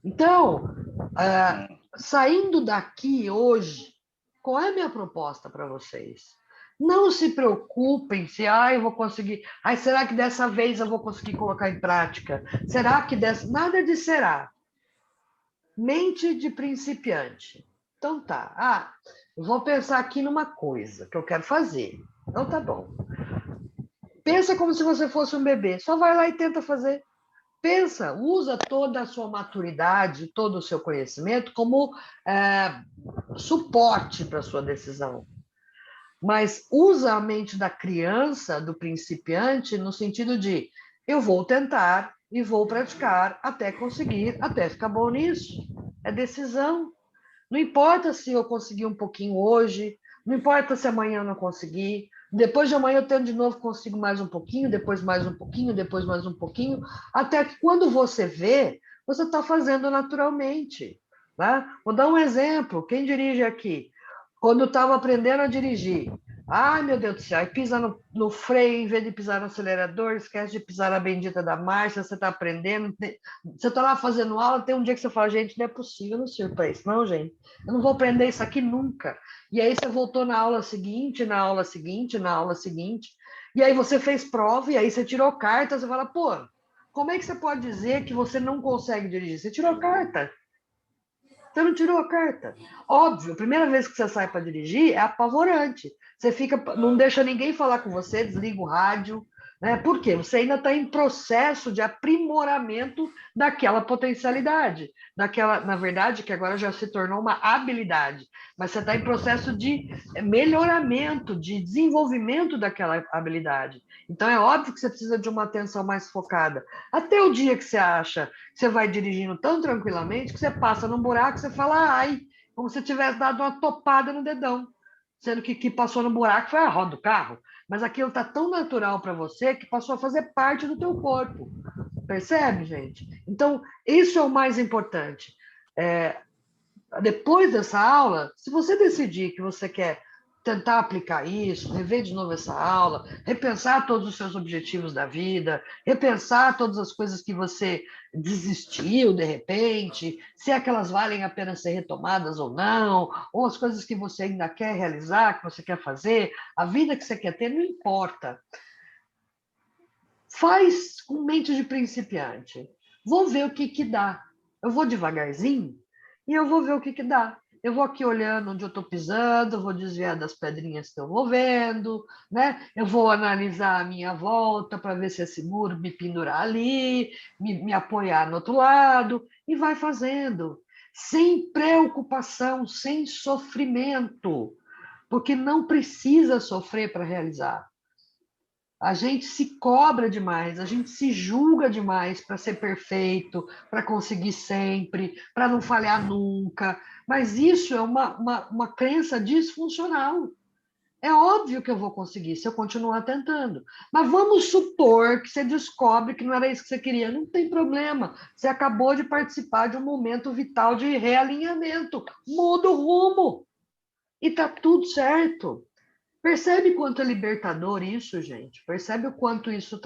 [SPEAKER 1] Então, saindo daqui hoje, qual é a minha proposta para vocês? Não se preocupem se eu vou conseguir. Será que dessa vez eu vou conseguir colocar em prática? Será que dessa. Nada de será. Mente de principiante. Então tá. Eu vou pensar aqui numa coisa que eu quero fazer. Então tá bom. Pensa como se você fosse um bebê. Só vai lá e tenta fazer. pensa, usa toda a sua maturidade, todo o seu conhecimento como suporte para a sua decisão. Mas usa a mente da criança, do principiante, no sentido de eu vou tentar e vou praticar até conseguir, até ficar bom nisso. É decisão. Não importa se eu conseguir um pouquinho hoje, não importa se amanhã eu não conseguir, depois de amanhã eu tento de novo, consigo mais um pouquinho, depois mais um pouquinho, depois mais um pouquinho, até que quando você vê, você está fazendo naturalmente. Tá? Vou dar um exemplo. Quem dirige aqui? Quando estava aprendendo a dirigir, ai meu Deus do céu, aí pisa no freio em vez de pisar no acelerador, esquece de pisar na bendita da marcha, você está aprendendo, você está lá fazendo aula, tem um dia que você fala, gente, não é possível, eu não sirvo para isso, não, gente, eu não vou aprender isso aqui nunca. E aí você voltou na aula seguinte, na aula seguinte, na aula seguinte, e aí você fez prova, e aí você tirou carta, você fala, pô, como é que você pode dizer que você não consegue dirigir? Você tirou carta. Você não tirou a carta. Óbvio, a primeira vez que você sai para dirigir é apavorante. Você fica, não deixa ninguém falar com você, desliga o rádio, né? Por quê? Você ainda está em processo de aprimoramento daquela potencialidade, daquela, na verdade, que agora já se tornou uma habilidade, mas você está em processo de melhoramento, de desenvolvimento daquela habilidade. Então é óbvio que você precisa de uma atenção mais focada. Até o dia que você acha que você vai dirigindo tão tranquilamente que você passa num buraco, você fala, ai, como se tivesse dado uma topada no dedão, sendo que passou no buraco foi a roda do carro, mas aquilo está tão natural para você que passou a fazer parte do teu corpo. Percebe, gente? Então, isso é o mais importante. Depois dessa aula, se você decidir que você quer tentar aplicar isso, rever de novo essa aula, repensar todos os seus objetivos da vida, repensar todas as coisas que você desistiu de repente, se é que elas valem a pena ser retomadas ou não, ou as coisas que você ainda quer realizar, que você quer fazer, a vida que você quer ter, não importa. Faz com mente de principiante. Vou ver o que dá. Eu vou devagarzinho e eu vou ver o que dá. Eu vou aqui olhando onde eu estou pisando, vou desviar das pedrinhas que eu vou vendo, né? Eu vou analisar a minha volta para ver se é seguro me pendurar ali, me apoiar no outro lado, e vai fazendo. Sem preocupação, sem sofrimento, porque não precisa sofrer para realizar. A gente se cobra demais, a gente se julga demais para ser perfeito, para conseguir sempre, para não falhar nunca. Mas isso é uma crença disfuncional. É óbvio que eu vou conseguir se eu continuar tentando. Mas vamos supor que você descobre que não era isso que você queria. Não tem problema. Você acabou de participar de um momento vital de realinhamento. Muda o rumo. E tá tudo certo. Percebe quanto é libertador isso, gente? Percebe o quanto isso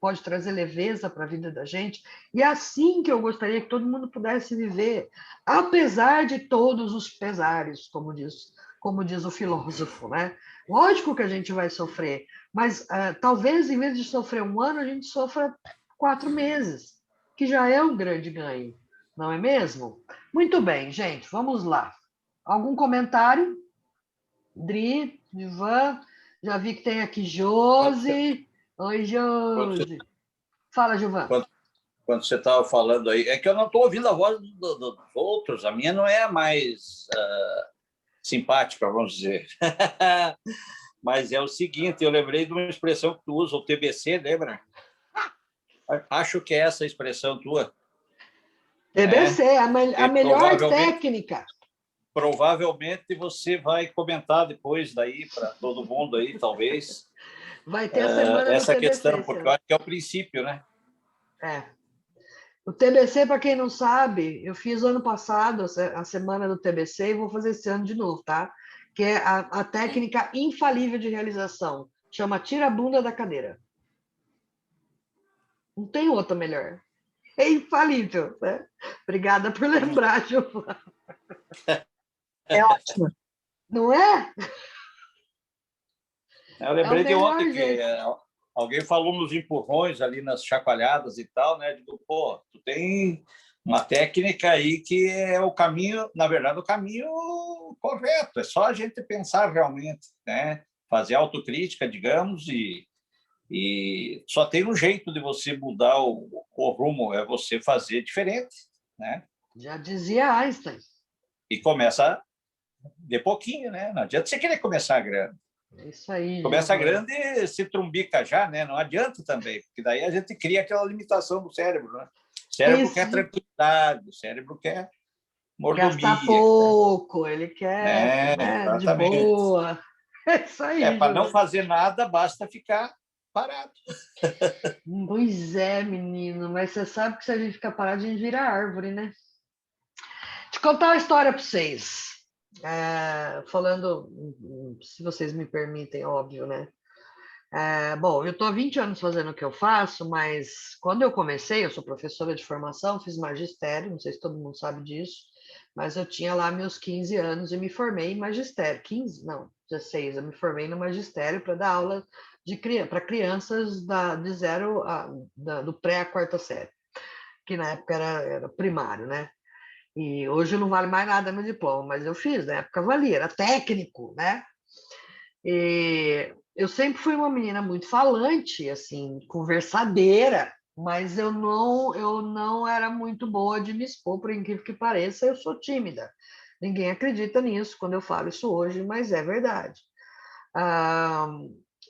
[SPEAKER 1] pode trazer leveza para a vida da gente? E é assim que eu gostaria que todo mundo pudesse viver, apesar de todos os pesares, como diz o filósofo, né? Lógico que a gente vai sofrer, mas talvez em vez de sofrer um ano, a gente sofra 4 meses, que já é um grande ganho, não é mesmo? Muito bem, gente, vamos lá. Algum comentário? Dri, Ivan, já vi que tem aqui Josi. Oi, Josi. Fala, Gilvan.
[SPEAKER 4] Quando você estava falando aí, é que eu não estou ouvindo a voz dos outros, a minha não é a mais simpática, vamos dizer. Mas é o seguinte, eu lembrei de uma expressão que tu usa, o TBC, lembra? Acho que é essa a expressão tua.
[SPEAKER 1] TBC, a melhor técnica.
[SPEAKER 4] Provavelmente você vai comentar depois daí para todo mundo aí, talvez.
[SPEAKER 1] Vai ter a semana
[SPEAKER 4] essa
[SPEAKER 1] do TBC,
[SPEAKER 4] questão, porque eu acho que é o princípio, né?
[SPEAKER 1] O TBC, para quem não sabe, eu fiz ano passado a semana do TBC e vou fazer esse ano de novo, tá? Que é a técnica infalível de realização. Chama tira a bunda da cadeira. Não tem outra melhor. É infalível, né? Obrigada por lembrar, Giovana.
[SPEAKER 2] É ótimo.
[SPEAKER 1] Não é?
[SPEAKER 4] Eu lembrei de ontem que alguém falou nos empurrões ali, nas chacoalhadas e tal, né? Digo, pô, tu tem uma técnica aí que é o caminho, na verdade, o caminho correto. É só a gente pensar realmente, né? Fazer autocrítica, digamos, e E só tem um jeito de você mudar o rumo, é você fazer diferente, né?
[SPEAKER 1] Já dizia Einstein.
[SPEAKER 4] E começa de pouquinho, né? Não adianta você querer começar grande.
[SPEAKER 1] É isso aí,
[SPEAKER 4] Começa
[SPEAKER 1] Giovana.
[SPEAKER 4] grande e se trumbica já, né? Não adianta também, porque daí a gente cria aquela limitação do cérebro, né? O cérebro quer tranquilidade, o cérebro quer
[SPEAKER 1] Gastar
[SPEAKER 4] mordomia,
[SPEAKER 1] pouco, ele quer,
[SPEAKER 4] né?
[SPEAKER 1] né, de
[SPEAKER 4] Exatamente.
[SPEAKER 1] boa. É isso aí,
[SPEAKER 4] Para não
[SPEAKER 1] Giovana.
[SPEAKER 4] fazer nada, basta ficar parado.
[SPEAKER 1] Pois é, menino, mas você sabe que se a gente ficar parado, a gente vira árvore, né? Te contar uma história para vocês. Falando, se vocês me permitem, óbvio, né? Bom, eu estou há 20 anos fazendo o que eu faço, mas quando eu comecei, eu sou professora de formação, fiz magistério, não sei se todo mundo sabe disso, mas eu tinha lá meus 15 anos e me formei em magistério. 15? Não, 16, eu me formei no magistério para dar aula para crianças de zero do pré à quarta série, que na época era primário, né? E hoje não vale mais nada meu diploma, mas eu fiz, na época valia, era técnico, né? E eu sempre fui uma menina muito falante, assim, conversadeira, mas eu não era muito boa de me expor, por incrível que pareça, eu sou tímida. Ninguém acredita nisso quando eu falo isso hoje, mas é verdade. Ah,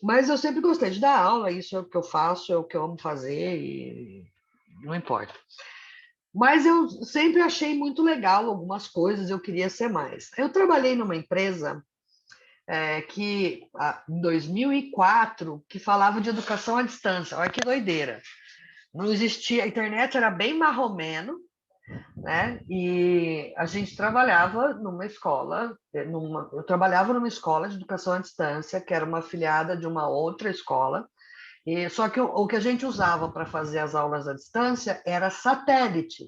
[SPEAKER 1] mas eu sempre gostei de dar aula, isso é o que eu faço, é o que eu amo fazer e não importa. Mas eu sempre achei muito legal algumas coisas, eu queria ser mais. Eu trabalhei numa empresa em 2004, que falava de educação à distância. Olha que doideira. Não existia, a internet era bem marromeno, né? E a gente trabalhava numa escola, eu trabalhava numa escola de educação à distância, que era uma afiliada de uma outra escola, e só que o que a gente usava para fazer as aulas à distância era satélite,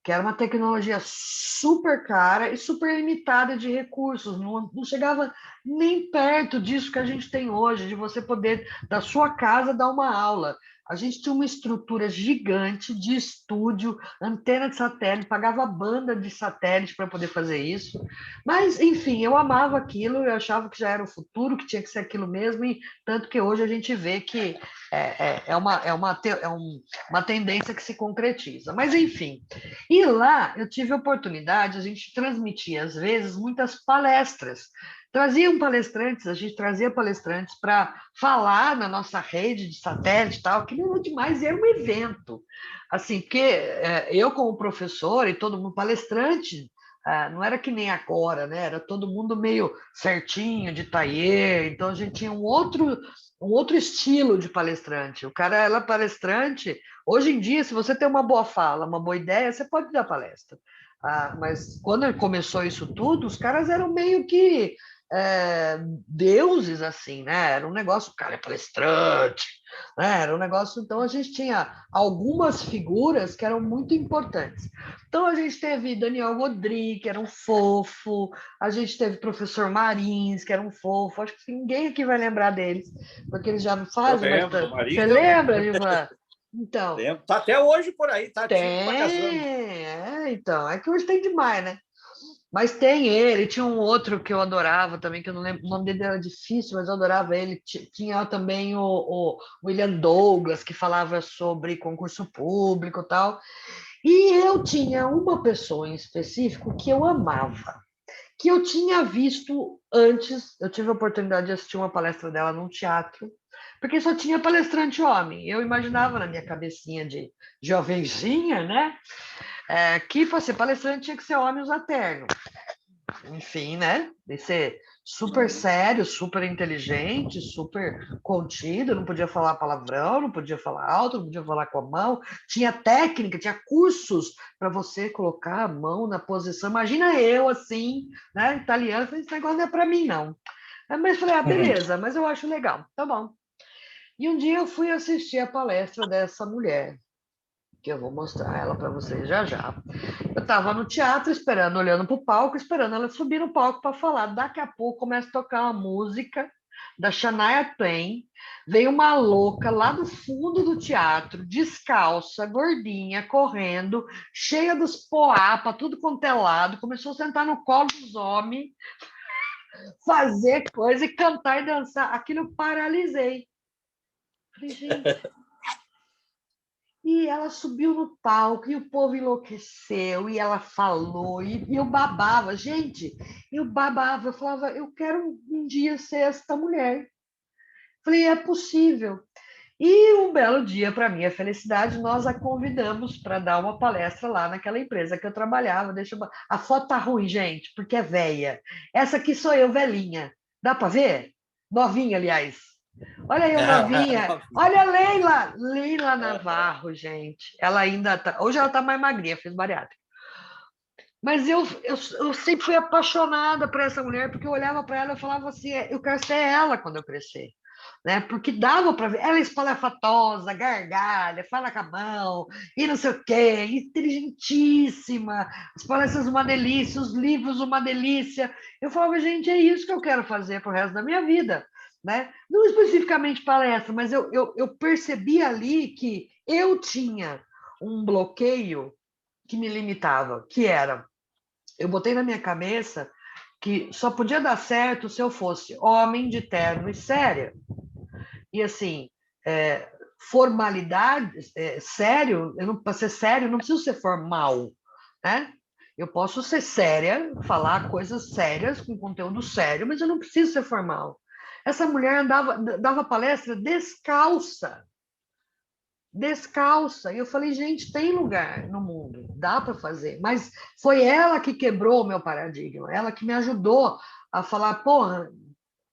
[SPEAKER 1] que era uma tecnologia super cara e super limitada de recursos, não chegava nem perto disso que a gente tem hoje, de você poder, da sua casa, dar uma aula. A gente tinha uma estrutura gigante de estúdio, antena de satélite, pagava banda de satélite para poder fazer isso. Mas, enfim, eu amava aquilo, eu achava que já era o futuro, que tinha que ser aquilo mesmo, e tanto que hoje a gente vê que uma tendência que se concretiza. Mas, enfim, e lá eu tive a oportunidade, a gente transmitia, às vezes, muitas palestras. A gente trazia palestrantes para falar na nossa rede de satélite e tal, que não era demais, e era um evento. Assim, porque eu, como professor, e todo mundo palestrante, não era que nem agora, né? Era todo mundo meio certinho, de tailleur, então a gente tinha um outro estilo de palestrante. O cara era palestrante. Hoje em dia, se você tem uma boa fala, uma boa ideia, você pode dar palestra. Mas quando começou isso tudo, os caras eram meio que deuses, assim, né? Era um negócio, o cara é palestrante, né? Era um negócio. Então a gente tinha algumas figuras que eram muito importantes. Então a gente teve Daniel Godry, que era um fofo, a gente teve professor Marins, que era um fofo. Acho que ninguém aqui vai lembrar deles, porque eles já não
[SPEAKER 4] Eu
[SPEAKER 1] fazem mais
[SPEAKER 4] lembro, do
[SPEAKER 1] tanto.
[SPEAKER 4] Marins
[SPEAKER 1] Você
[SPEAKER 4] eu lembro.
[SPEAKER 1] lembra, Ivan? Então,
[SPEAKER 4] Lembro. Tá até hoje por aí, tá ativo pra caramba.
[SPEAKER 1] então, é que hoje tem demais, né? Mas tem ele, tinha um outro que eu adorava também, que eu não lembro, o nome dele era difícil, mas eu adorava ele. Tinha também o William Douglas, que falava sobre concurso público e tal. E eu tinha uma pessoa em específico que eu amava, que eu tinha visto antes, eu tive a oportunidade de assistir uma palestra dela num teatro, porque só tinha palestrante homem. Eu imaginava na minha cabecinha de jovenzinha, né? Que para ser palestrante tinha que ser homem usar terno. Enfim, né? De ser super sério, super inteligente, super contido, não podia falar palavrão, não podia falar alto, não podia falar com a mão. Tinha técnica, tinha cursos para você colocar a mão na posição. Imagina eu assim, né? Italiano, falei, esse negócio não é para mim, não. Mas falei, beleza, mas eu acho legal, tá bom. E um dia eu fui assistir a palestra dessa mulher, que eu vou mostrar ela para vocês já já. Eu estava no teatro esperando, olhando para o palco, esperando ela subir no palco para falar. Daqui a pouco começa a tocar uma música da Shania Twain. Veio uma louca lá do fundo do teatro, descalça, gordinha, correndo, cheia dos poá para tudo quanto é lado. Começou a sentar no colo dos homens, fazer coisa e cantar e dançar. Aquilo eu paralisei. Falei, gente. E ela subiu no palco, e o povo enlouqueceu, e ela falou, e eu babava, gente, eu babava, eu falava, eu quero um dia ser esta mulher. Falei, é possível. E um belo dia, para minha felicidade, nós a convidamos para dar uma palestra lá naquela empresa que eu trabalhava. A foto tá ruim, gente, porque é velha. Essa aqui sou eu, velhinha. Dá para ver? Novinha, aliás. Olha eu, novinha. Olha a Leila. Leila Navarro, gente. Ela ainda tá. Hoje ela tá mais magrinha, fez bariátrica. Mas eu sempre fui apaixonada por essa mulher, porque eu olhava para ela e falava assim: eu quero ser ela quando eu crescer. Né? Porque dava para ver. Ela é espalhafatosa, gargalha, fala com a mão, e não sei o quê, inteligentíssima. As palestras uma delícia, os livros uma delícia. Eu falava, gente, é isso que eu quero fazer para o resto da minha vida. Né? Não especificamente palestra, mas eu percebi ali que eu tinha um bloqueio que me limitava, que era, eu botei na minha cabeça que só podia dar certo se eu fosse homem de terno e séria. E assim, formalidade, sério, para ser sério, eu não preciso ser formal, né? Eu posso ser séria, falar coisas sérias, com conteúdo sério, mas eu não preciso ser formal. Essa mulher dava palestra descalça, descalça. E eu falei, gente, tem lugar no mundo, dá para fazer. Mas foi ela que quebrou o meu paradigma, ela que me ajudou a falar, porra,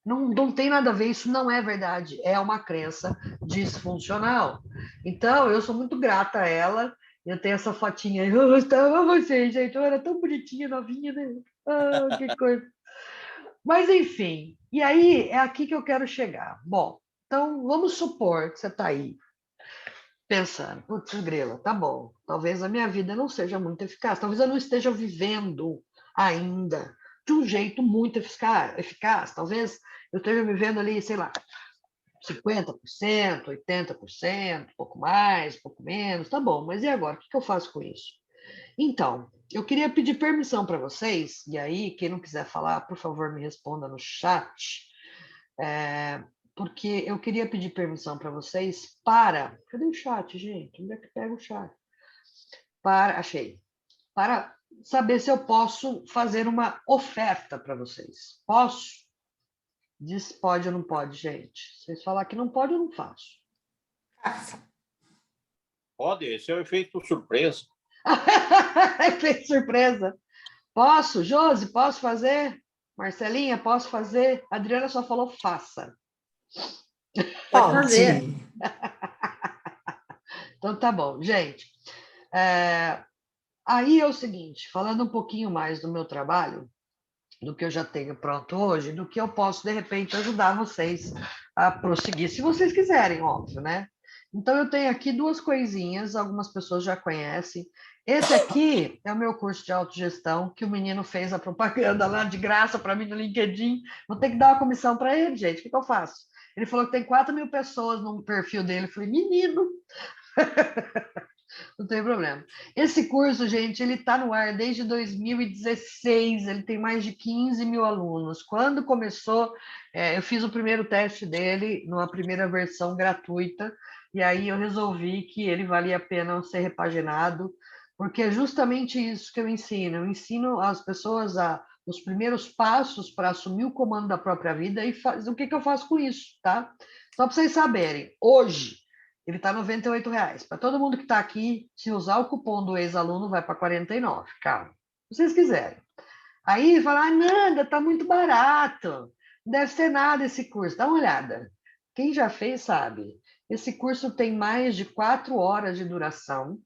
[SPEAKER 1] não tem nada a ver, isso não é verdade, é uma crença disfuncional. Então, eu sou muito grata a ela, eu tenho essa fotinha aí, eu gostava você, gente, eu era tão bonitinha, novinha, né? Ah, que coisa. Mas, enfim, e aí é aqui que eu quero chegar. Bom, então, vamos supor que você está aí, pensando, putz, grila, tá bom, talvez a minha vida não seja muito eficaz, talvez eu não esteja vivendo ainda de um jeito muito eficaz, talvez eu esteja vivendo ali, sei lá, 50%, 80%, pouco mais, pouco menos, tá bom, mas e agora? O que eu faço com isso? Então, eu queria pedir permissão para vocês, e aí, quem não quiser falar, por favor, me responda no chat, é, porque eu queria pedir permissão para vocês para. Cadê o chat, gente? Onde é que pega o chat? Achei. Para saber se eu posso fazer uma oferta para vocês. Posso? Diz pode ou não pode, gente. Se vocês falar que não pode, eu não faço.
[SPEAKER 4] Pode, esse é o efeito surpresa.
[SPEAKER 1] Efeito surpresa. Posso? Josi, posso fazer? Marcelinha, posso fazer? A Adriana só falou faça.
[SPEAKER 3] Pode fazer.
[SPEAKER 1] Então tá bom, gente. Aí é o seguinte, falando um pouquinho mais do meu trabalho, do que eu já tenho pronto hoje, do que eu posso, de repente, ajudar vocês a prosseguir, se vocês quiserem, óbvio, né? Então, eu tenho aqui duas coisinhas, algumas pessoas já conhecem. Esse aqui é o meu curso de autogestão, que o menino fez a propaganda lá de graça para mim no LinkedIn. Vou ter que dar uma comissão para ele, gente. O que eu faço? Ele falou que tem 4.000 pessoas no perfil dele. Eu falei, menino, não tem problema. Esse curso, gente, ele está no ar desde 2016, ele tem mais de 15.000 alunos. Quando começou, eu fiz o primeiro teste dele, numa primeira versão gratuita, e aí eu resolvi que ele valia a pena ser repaginado, porque é justamente isso que eu ensino. Eu ensino as pessoas os primeiros passos para assumir o comando da própria vida e o que eu faço com isso, tá? Só para vocês saberem, hoje, ele está R$ 98. Para todo mundo que está aqui, se usar o cupom do ex-aluno, vai para 49. Calma. Se vocês quiserem. Aí fala, Nanda, está muito barato. Não deve ser nada esse curso. Dá uma olhada. Quem já fez sabe. Esse curso tem mais de 4 horas de duração.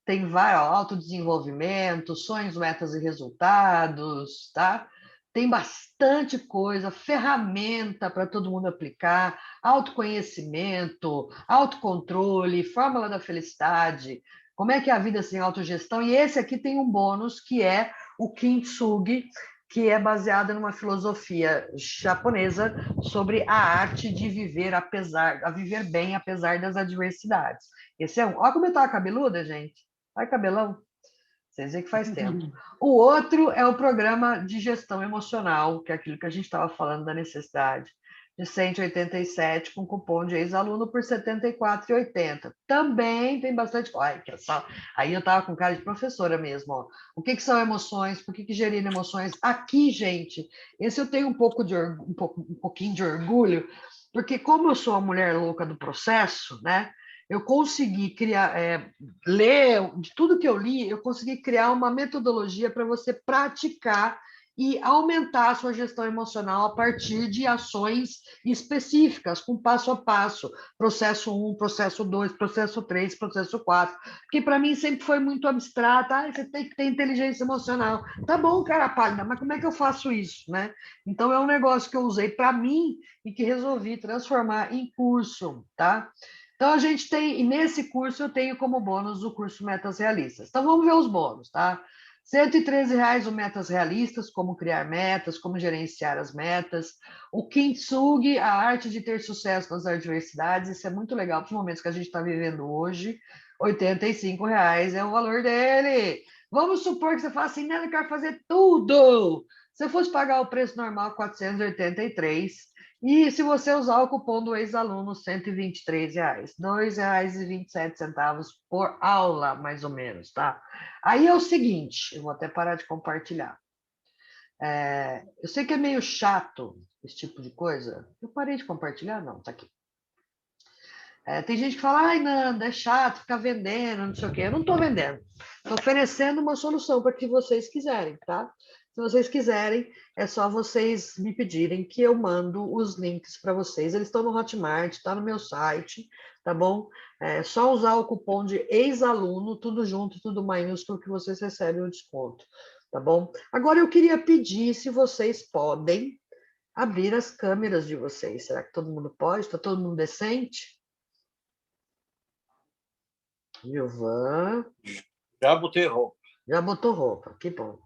[SPEAKER 1] Tem autodesenvolvimento, sonhos, metas e resultados, tá? Tem bastante coisa, ferramenta para todo mundo aplicar, autoconhecimento, autocontrole, fórmula da felicidade, como é que é a vida sem autogestão. E esse aqui tem um bônus, que é o Kintsugi, que é baseado numa filosofia japonesa sobre a arte de viver a viver bem apesar das adversidades. Esse é um. Olha como eu estava cabeluda, gente. Olha cabelão. Vocês veem que faz tempo. O outro é o programa de gestão emocional, que é aquilo que a gente estava falando da necessidade de 187 com cupom de ex-aluno por R$ 74,80. Também tem bastante. Olha, que só... Aí eu estava com cara de professora mesmo. Ó. O que são emoções? Por que gerir emoções? Aqui, gente, esse eu tenho um pouquinho de orgulho, porque como eu sou a mulher louca do processo, né? Eu consegui criar, ler, de tudo que eu li, eu consegui criar uma metodologia para você praticar e aumentar a sua gestão emocional a partir de ações específicas, com passo a passo, processo 1, processo 2, processo 3, processo 4, porque para mim sempre foi muito abstrato, você tem que ter inteligência emocional. Tá bom, cara pálida, mas como é que eu faço isso, né? Então é um negócio que eu usei para mim e que resolvi transformar em curso, tá? Então, a gente tem, e nesse curso eu tenho como bônus o curso Metas Realistas. Então, vamos ver os bônus, tá? R$ 113 o Metas Realistas, como criar metas, como gerenciar as metas. O Kintsugi, a arte de ter sucesso nas adversidades, isso é muito legal para os momentos que a gente está vivendo hoje. R$ 85 é o valor dele. Vamos supor que você fala assim, não, eu quero fazer tudo. Se eu fosse pagar o preço normal, R$ 483. E se você usar o cupom do ex-aluno, R$ 123, R$ 2,27 por aula, mais ou menos, tá? Aí é o seguinte, eu vou até parar de compartilhar. Eu sei que é meio chato esse tipo de coisa. Eu parei de compartilhar? Não, tá aqui. Tem gente que fala, ai, Nanda, é chato ficar vendendo, não sei o quê. Eu não estou vendendo. Estou oferecendo uma solução para que vocês quiserem, tá? Se vocês quiserem, é só vocês me pedirem que eu mando os links para vocês. Eles estão no Hotmart, está no meu site, tá bom? É só usar o cupom de ex-aluno, tudo junto, tudo maiúsculo, que vocês recebem o desconto, tá bom? Agora eu queria pedir se vocês podem abrir as câmeras de vocês. Será que todo mundo pode? Está todo mundo decente? Gilvan.
[SPEAKER 4] Já botei roupa.
[SPEAKER 1] Já botou roupa, que bom.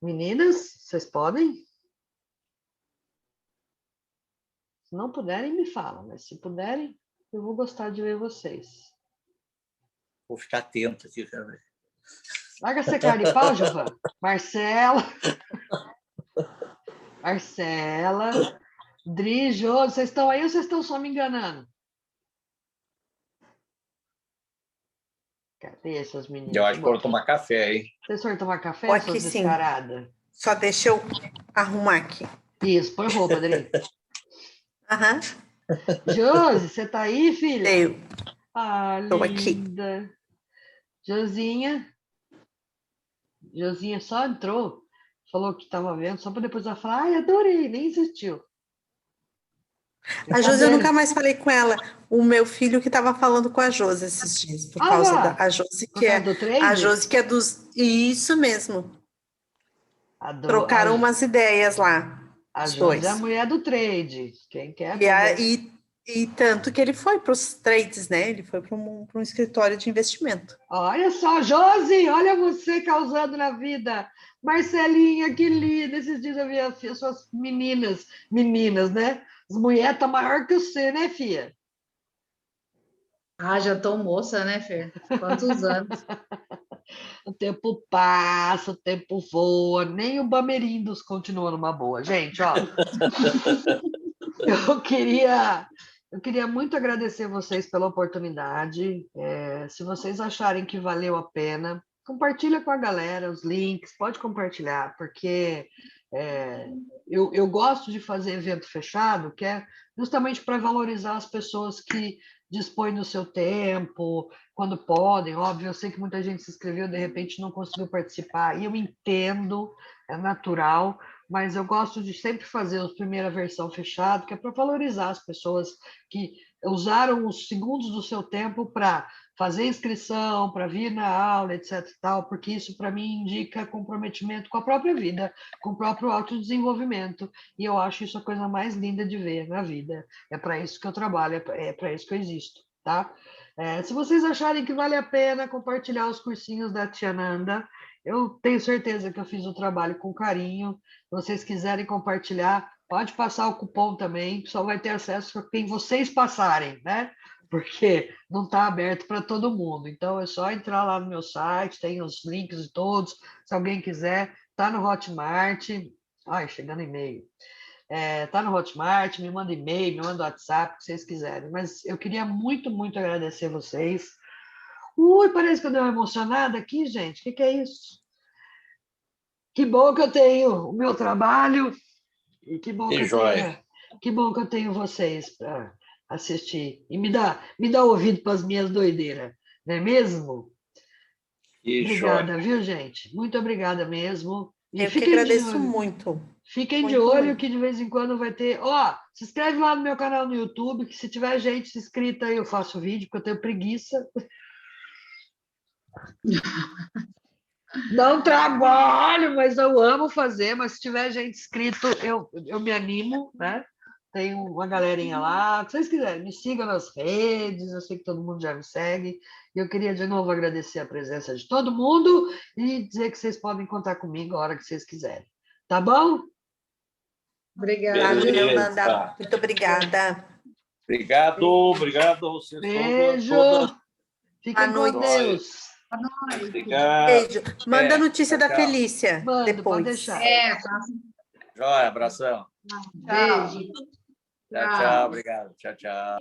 [SPEAKER 1] Meninas, vocês podem? Se não puderem, me falam, mas se puderem, eu vou gostar de ver vocês.
[SPEAKER 4] Vou ficar atento aqui, cara.
[SPEAKER 1] Larga essa cara de pau, Gilvan. Marcela. Dri, Jô, vocês estão aí ou vocês estão só me enganando? Cadê essas meninas?
[SPEAKER 4] Eu acho que foram tomar café, hein?
[SPEAKER 1] Vocês foram tomar café,
[SPEAKER 2] Pode
[SPEAKER 1] suas
[SPEAKER 2] sim.
[SPEAKER 1] descaradas?
[SPEAKER 2] Só deixa eu arrumar aqui.
[SPEAKER 1] Isso, põe roupa, Adri.
[SPEAKER 2] Aham.
[SPEAKER 1] Josi, você tá aí, filha?
[SPEAKER 2] Eu.
[SPEAKER 1] Ah,
[SPEAKER 2] Tô aqui.
[SPEAKER 1] linda. Josinha só entrou, falou que estava vendo, só para depois ela falar, ai, adorei, nem insistiu.
[SPEAKER 2] A Josi, eu nunca mais falei com ela. O meu filho que estava falando com a Josi esses dias, por causa da a Josi,
[SPEAKER 1] por causa do trade?
[SPEAKER 2] a Josi que é dos. Isso mesmo. Trocaram umas ideias lá.
[SPEAKER 1] A
[SPEAKER 2] os
[SPEAKER 1] Josi
[SPEAKER 2] dois.
[SPEAKER 1] é a mulher do trade. Quem quer
[SPEAKER 2] E tanto que ele foi para os trades, né? Ele foi para um escritório de investimento.
[SPEAKER 1] Olha só, Josi, olha você causando na vida. Marcelinha, que linda. Esses dias eu vi as suas meninas, né? As mulheres estão maior que você, né, filha?
[SPEAKER 3] Ah, já tô moça, né, Fer? Quantos anos?
[SPEAKER 1] O tempo passa, o tempo voa, nem o Bamerindos continua numa boa. Gente, ó, eu queria muito agradecer vocês pela oportunidade. Se vocês acharem que valeu a pena, compartilha com a galera os links, pode compartilhar, porque eu gosto de fazer evento fechado, que é justamente para valorizar as pessoas que dispõem do seu tempo, quando podem. Óbvio, eu sei que muita gente se inscreveu, de repente não conseguiu participar, e eu entendo, é natural, mas eu gosto de sempre fazer a primeira versão fechada, que é para valorizar as pessoas que usaram os segundos do seu tempo para fazer inscrição, para vir na aula, etc. Tal, porque isso, para mim, indica comprometimento com a própria vida, com o próprio autodesenvolvimento, e eu acho isso a coisa mais linda de ver na vida. É para isso que eu trabalho, é para isso que eu existo, tá? Se vocês acharem que vale a pena compartilhar os cursinhos da Tia Nanda, eu tenho certeza que eu fiz o trabalho com carinho. Se vocês quiserem compartilhar, pode passar o cupom também, só vai ter acesso a quem vocês passarem, né? Porque não está aberto para todo mundo. Então, é só entrar lá no meu site, tem os links de todos. Se alguém quiser, está no Hotmart. Ai, chegando e-mail. Tá no Hotmart, me manda e-mail, me manda WhatsApp, o que vocês quiserem. Mas eu queria muito, muito agradecer vocês. Ui, parece que eu dei uma emocionada aqui, gente. O que é isso? Que bom que eu tenho o meu trabalho e que bom
[SPEAKER 4] Que
[SPEAKER 1] que
[SPEAKER 4] joia.
[SPEAKER 1] que bom que eu tenho vocês para assistir. E me dá ouvido para as minhas doideiras, não é mesmo?
[SPEAKER 4] Que
[SPEAKER 1] Obrigada,
[SPEAKER 4] joia.
[SPEAKER 1] viu, gente? Muito obrigada mesmo. E
[SPEAKER 2] Eu que agradeço muito.
[SPEAKER 1] Fiquem de
[SPEAKER 2] Muito
[SPEAKER 1] olho
[SPEAKER 2] mesmo.
[SPEAKER 1] que de vez em quando vai ter. Ó, se inscreve lá no meu canal no YouTube, que se tiver gente inscrita aí eu faço vídeo, porque eu tenho preguiça. Não trabalho, mas eu amo fazer. Mas se tiver gente inscrito, eu me animo, né? Tem uma galerinha lá. Se vocês quiserem, me sigam nas redes. Eu sei que todo mundo já me segue. E eu queria de novo agradecer a presença de todo mundo e dizer que vocês podem contar comigo a hora que vocês quiserem. Tá bom?
[SPEAKER 3] Obrigada.
[SPEAKER 2] Valeu,
[SPEAKER 4] Beleza.
[SPEAKER 2] Nanda. Muito obrigada.
[SPEAKER 4] Obrigado a vocês
[SPEAKER 1] Beijo.
[SPEAKER 4] todas.
[SPEAKER 1] Fiquem
[SPEAKER 2] Boa
[SPEAKER 1] com
[SPEAKER 2] noite.
[SPEAKER 1] Deus.
[SPEAKER 4] Obrigado.
[SPEAKER 2] Beijo. Manda a
[SPEAKER 4] É,
[SPEAKER 2] notícia da
[SPEAKER 4] tchau.
[SPEAKER 2] Felícia
[SPEAKER 1] Mando, pode
[SPEAKER 2] depois.
[SPEAKER 1] deixar.
[SPEAKER 3] Tá.
[SPEAKER 4] Joia, abração.
[SPEAKER 3] Beijo.
[SPEAKER 4] Tchau, tchau. Obrigado. Tchau, tchau.